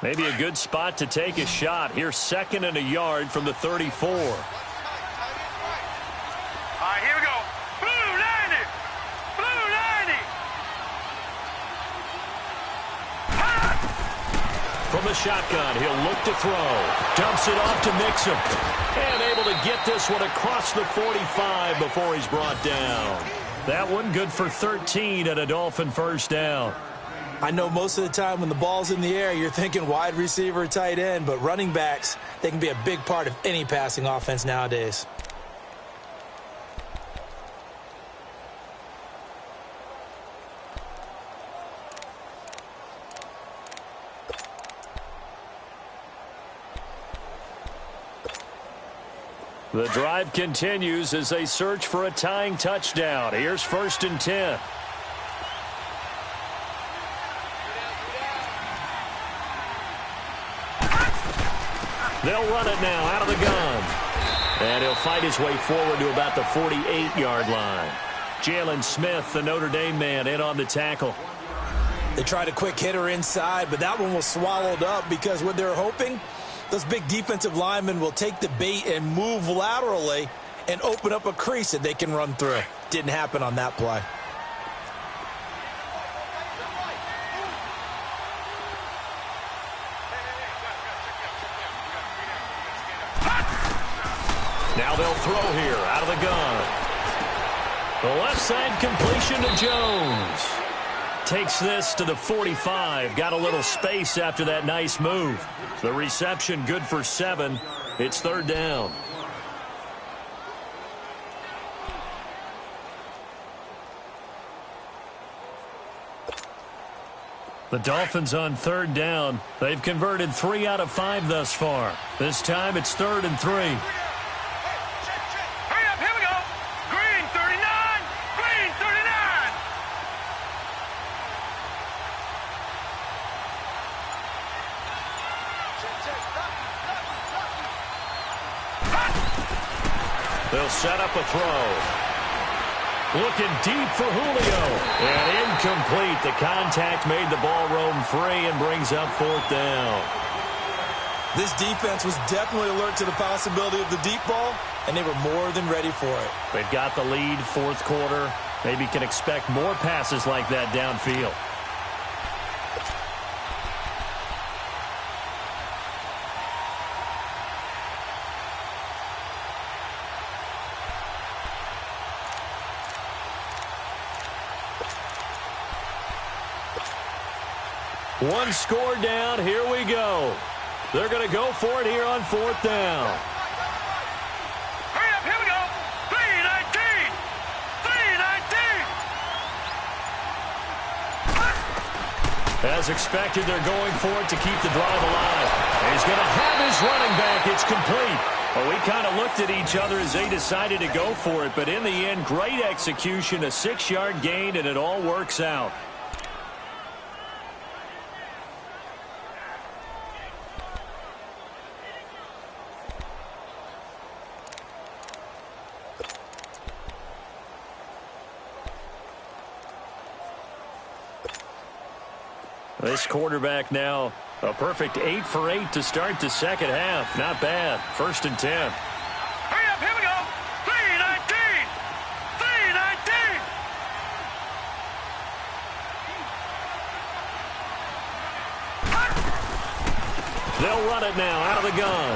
Maybe a good spot to take a shot. Here, 2nd and a yard from the 34. All right, here we go. Blue 90. Blue 90. From the shotgun, he'll look to throw. Dumps it off to Mixon. And able to get this one across the 45 before he's brought down. That one good for 13 and a Dolphin 1st down. I know most of the time when the ball's in the air, you're thinking wide receiver, tight end, but running backs, they can be a big part of any passing offense nowadays. The drive continues as they search for a tying touchdown. Here's 1st and 10. They'll run it now out of the gun. And he'll fight his way forward to about the 48-yard line. Jalen Smith, the Notre Dame man, in on the tackle. They tried a quick hitter inside, but that one was swallowed up because what they're hoping, those big defensive linemen will take the bait and move laterally and open up a crease that they can run through. Didn't happen on that play. Now they'll throw here out of the gun. The left side completion to Jones. Takes this to the 45. Got a little space after that nice move. The reception good for 7. It's 3rd down. The Dolphins on 3rd down. They've converted 3 out of 5 thus far. This time it's 3rd and 3. They'll set up a throw. Looking deep for Julio. And incomplete. The contact made the ball roam free and brings up 4th down. This defense was definitely alert to the possibility of the deep ball, and they were more than ready for it. They've got the lead, 4th quarter. Maybe can expect more passes like that downfield. One score down. Here we go. They're going to go for it here on 4th down. Hurry up. Here we go. 3-19. 3-19. As expected, they're going for it to keep the drive alive. And he's going to have his running back. It's complete. Well, we kind of looked at each other as they decided to go for it. But in the end, great execution, a 6-yard gain, and it all works out. This quarterback now, a perfect 8 for 8 to start the second half. Not bad. 1st and 10. Hurry up, here we go. 3-19. 3-19. They'll run it now out of the gun.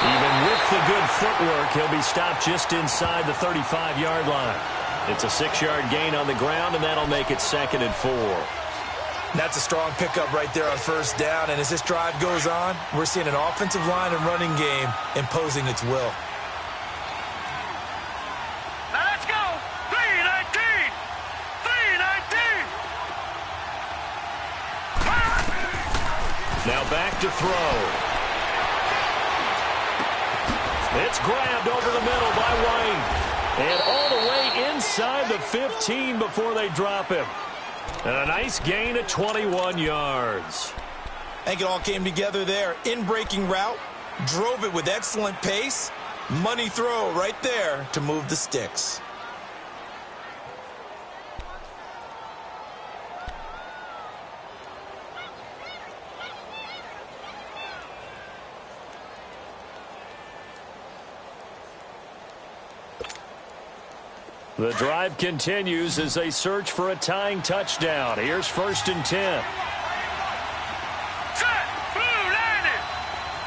Even with the good footwork, he'll be stopped just inside the 35-yard line. It's a 6-yard gain on the ground, and that'll make it 2nd and 4. That's a strong pickup right there on 1st down, and as this drive goes on, we're seeing an offensive line and running game imposing its will. Now let's go. 3-19. 3-19. Now back to throw. It's grabbed over the middle by White. And all the way inside the 15 before they drop him. And a nice gain of 21 yards. I think it all came together there. In-breaking route, drove it with excellent pace. Money throw right there to move the sticks. The drive continues as they search for a tying touchdown. Here's 1st and 10. Set. Blue 90.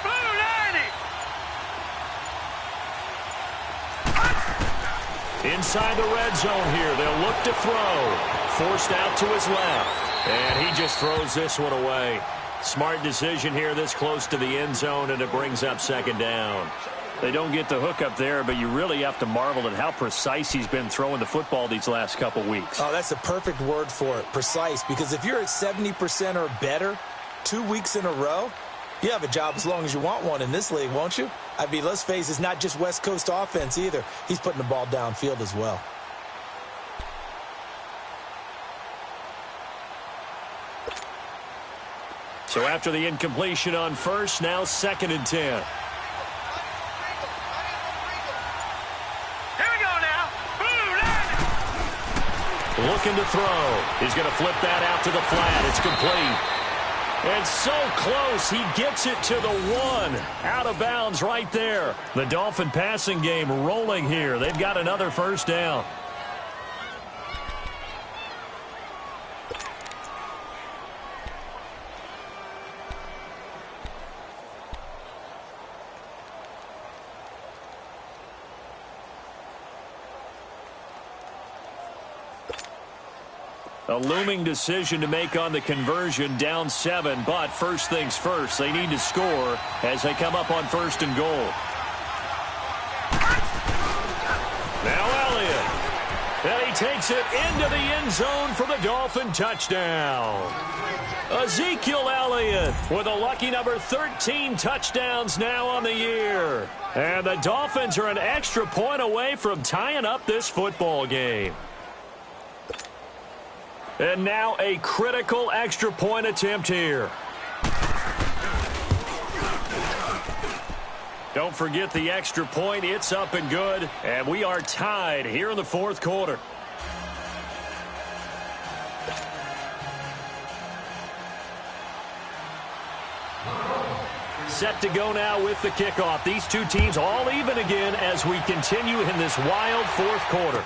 Blue 90. Inside the red zone here. They'll look to throw. Forced out to his left. And he just throws this one away. Smart decision here this close to the end zone, and it brings up 2nd down. They don't get the hook up there, but you really have to marvel at how precise he's been throwing the football these last couple weeks. Oh, that's the perfect word for it, precise, because if you're at 70% or better 2 weeks in a row, you have a job as long as you want one in this league, won't you? I mean, let's face it, it's not just West Coast offense either. He's putting the ball downfield as well. So after the incompletion on first, now 2nd and 10. Here we go now. Boom, Looking to throw. He's going to flip that out to the flat. It's complete. And so close, he gets it to the 1. Out of bounds right there. The Dolphin passing game rolling here. They've got another first down. A looming decision to make on the conversion, down 7, but first things first, they need to score as they come up on 1st and goal. Now Elliott, and he takes it into the end zone for the Dolphin touchdown. Ezekiel Elliott with a lucky number 13 touchdowns now on the year. And the Dolphins are an extra point away from tying up this football game. And now a critical extra point attempt here. Don't forget the extra point. It's up and good. And we are tied here in the 4th quarter. Set to go now with the kickoff. These two teams all even again as we continue in this wild 4th quarter.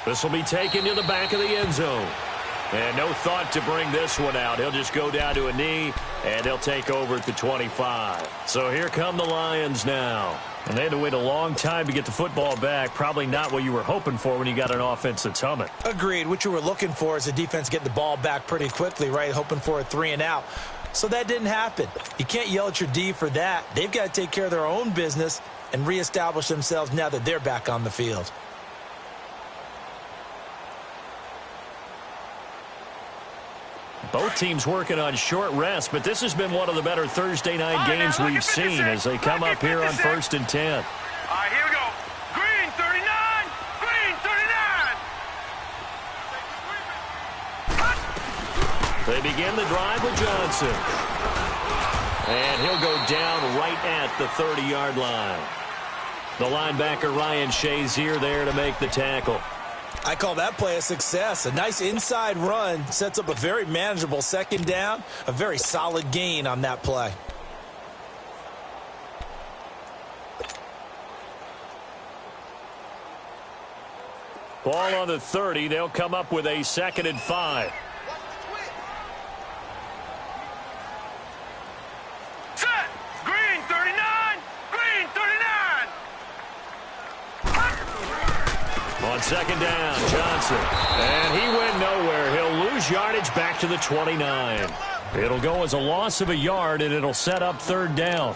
This will be taken to the back of the end zone. And no thought to bring this one out. He'll just go down to a knee, and they'll take over at the 25. So here come the Lions now. And they had to wait a long time to get the football back. Probably not what you were hoping for when you got an offense that's humming. Agreed. What you were looking for is the defense getting the ball back pretty quickly, right? Hoping for a 3 and out. So that didn't happen. You can't yell at your D for that. They've got to take care of their own business and reestablish themselves now that they're back on the field. Both teams working on short rest, but this has been one of the better Thursday night games we've seen as they come up here on 1st and 10. All right, here we go. Green 39. Green 39. They begin the drive with Johnson. And he'll go down right at the 30-yard line. The linebacker Ryan Shazier there to make the tackle. I call that play a success. A nice inside run sets up a very manageable 2nd down. A very solid gain on that play. Ball on the 30. They'll come up with a 2nd and 5. Set. Green 39. Green 39. On 2nd down, Johnson. And he went nowhere. He'll lose yardage back to the 29. It'll go as a loss of a yard, and it'll set up 3rd down.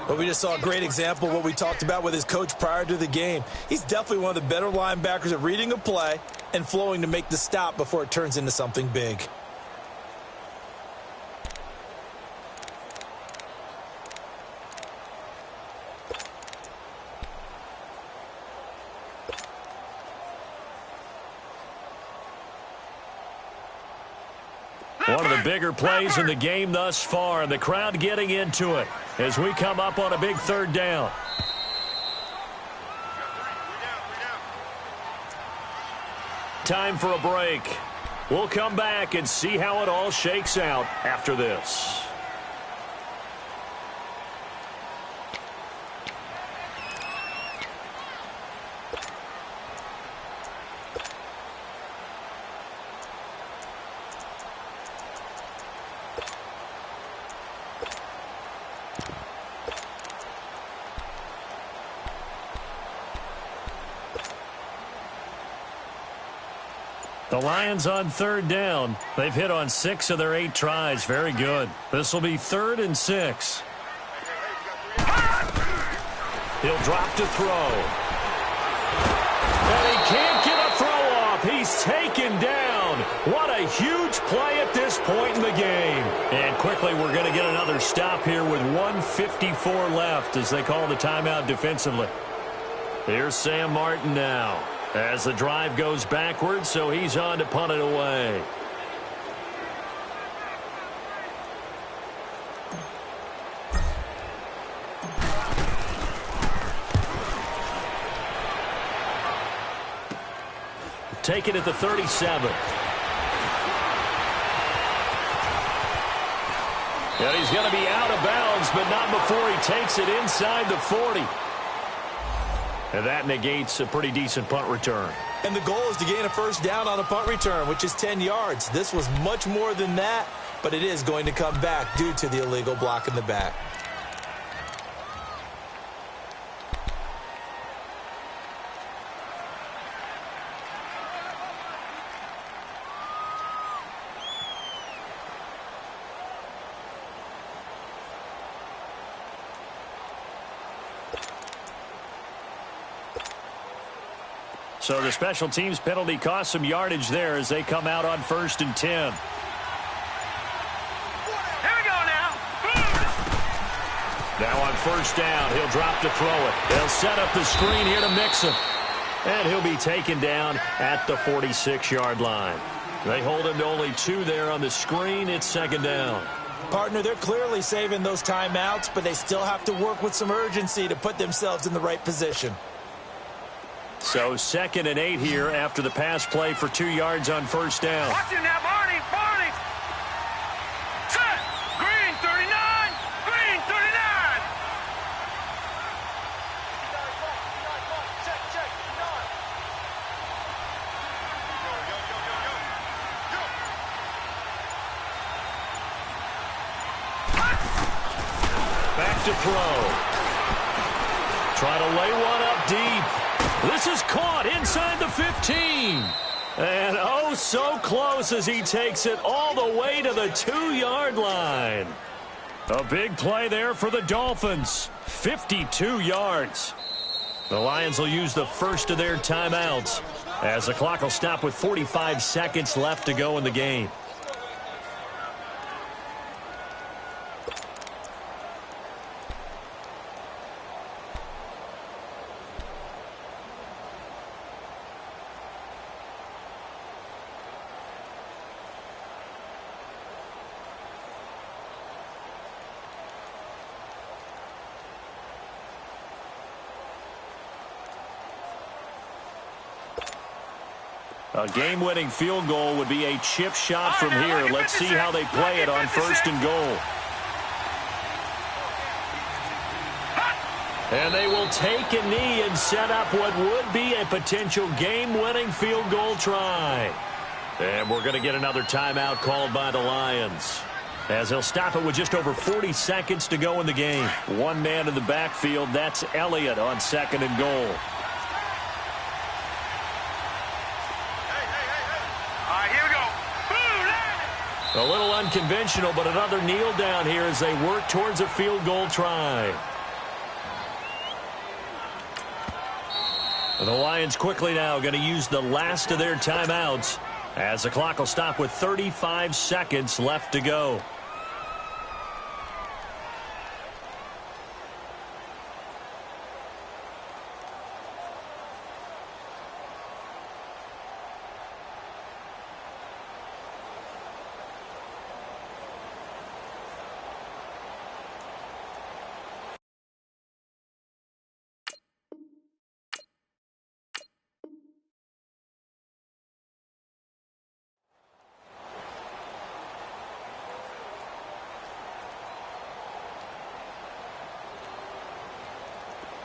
But we just saw a great example of what we talked about with his coach prior to the game. He's definitely one of the better linebackers at reading a play and flowing to make the stop before it turns into something big. One of the bigger plays in the game thus far, and the crowd getting into it as we come up on a big 3rd down. Time for a break. We'll come back and see how it all shakes out after this. The Lions on 3rd down. They've hit on 6 of their 8 tries. Very good. This will be 3rd and 6. He'll drop to throw. And he can't get a throw off. He's taken down What a huge play at this point in the game. And quickly we're going to get another stop here with 1:54 left as they call the timeout defensively. Here's Sam Martin now as the drive goes backwards, so he's on to punt it away. Take it at the 37. And he's going to be out of bounds, but not before he takes it inside the 40. And that negates a pretty decent punt return. And the goal is to gain a first down on a punt return, which is 10 yards. This was much more than that, but it is going to come back due to the illegal block in the back. So the special teams penalty cost some yardage there as they come out on 1st and 10. Here we go now. Now on 1st down, he'll drop to throw it. They'll set up the screen here to mix him. And he'll be taken down at the 46-yard line. They hold him to only 2 there on the screen. It's 2nd down. Partner, they're clearly saving those timeouts, but they still have to work with some urgency to put themselves in the right position. So 2nd and 8 here after the pass play for 2 yards on 1st down. Watch him now, Barney. Barney. Set. Green 39. Green 39. Check. Back to throw. Try to lay one up deep. This is caught inside the 15. And oh, so close as he takes it all the way to the 2-yard line. A big play there for the Dolphins. 52 yards. The Lions will use the first of their timeouts as the clock will stop with 45 seconds left to go in the game. A game-winning field goal would be a chip shot from here. Let's see how they play it on 1st and goal. And they will take a knee and set up what would be a potential game-winning field goal try. And we're going to get another timeout called by the Lions, as they'll stop it with just over 40 seconds to go in the game. One man in the backfield. That's Elliott on 2nd and goal. A little unconventional, but another kneel down here as they work towards a field goal try. And the Lions quickly now going to use the last of their timeouts as the clock will stop with 35 seconds left to go.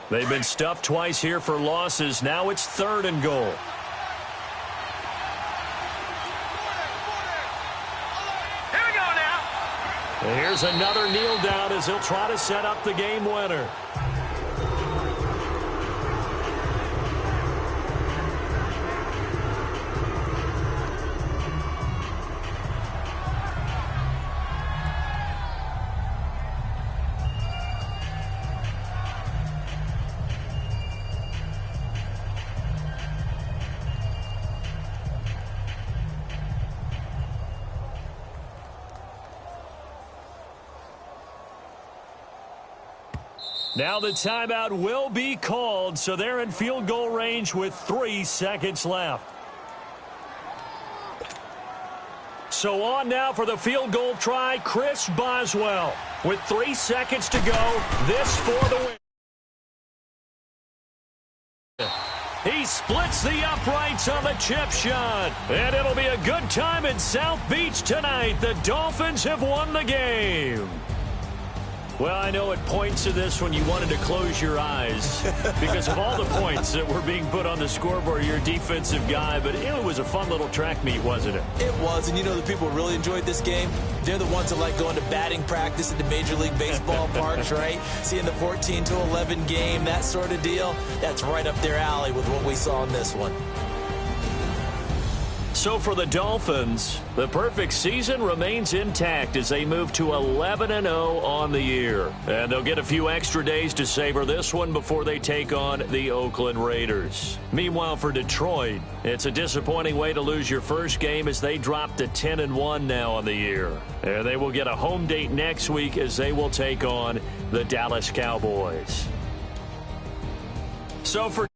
They've been stuffed twice here for losses. Now it's 3rd and goal. Here we go now. And here's another kneel down as he'll try to set up the game winner. Now the timeout will be called, so they're in field goal range with 3 seconds left. So on now for the field goal try, Chris Boswell. With 3 seconds to go, this for the win. He splits the uprights on the chip shot. And it'll be a good time in South Beach tonight. The Dolphins have won the game. Well, I know it points to this when you wanted to close your eyes because of all the points that were being put on the scoreboard. You're a defensive guy, but it was a fun little track meet, wasn't it? It was, and you know the people who really enjoyed this game? They're the ones that like going to batting practice at the Major League Baseball parks, right? Seeing the 14-11 game, that sort of deal. That's right up their alley with what we saw in this one. So for the Dolphins, the perfect season remains intact as they move to 11-0 on the year. And they'll get a few extra days to savor this one before they take on the Oakland Raiders. Meanwhile, for Detroit, it's a disappointing way to lose your first game as they drop to 10-1 now on the year. And they will get a home date next week as they will take on the Dallas Cowboys. So for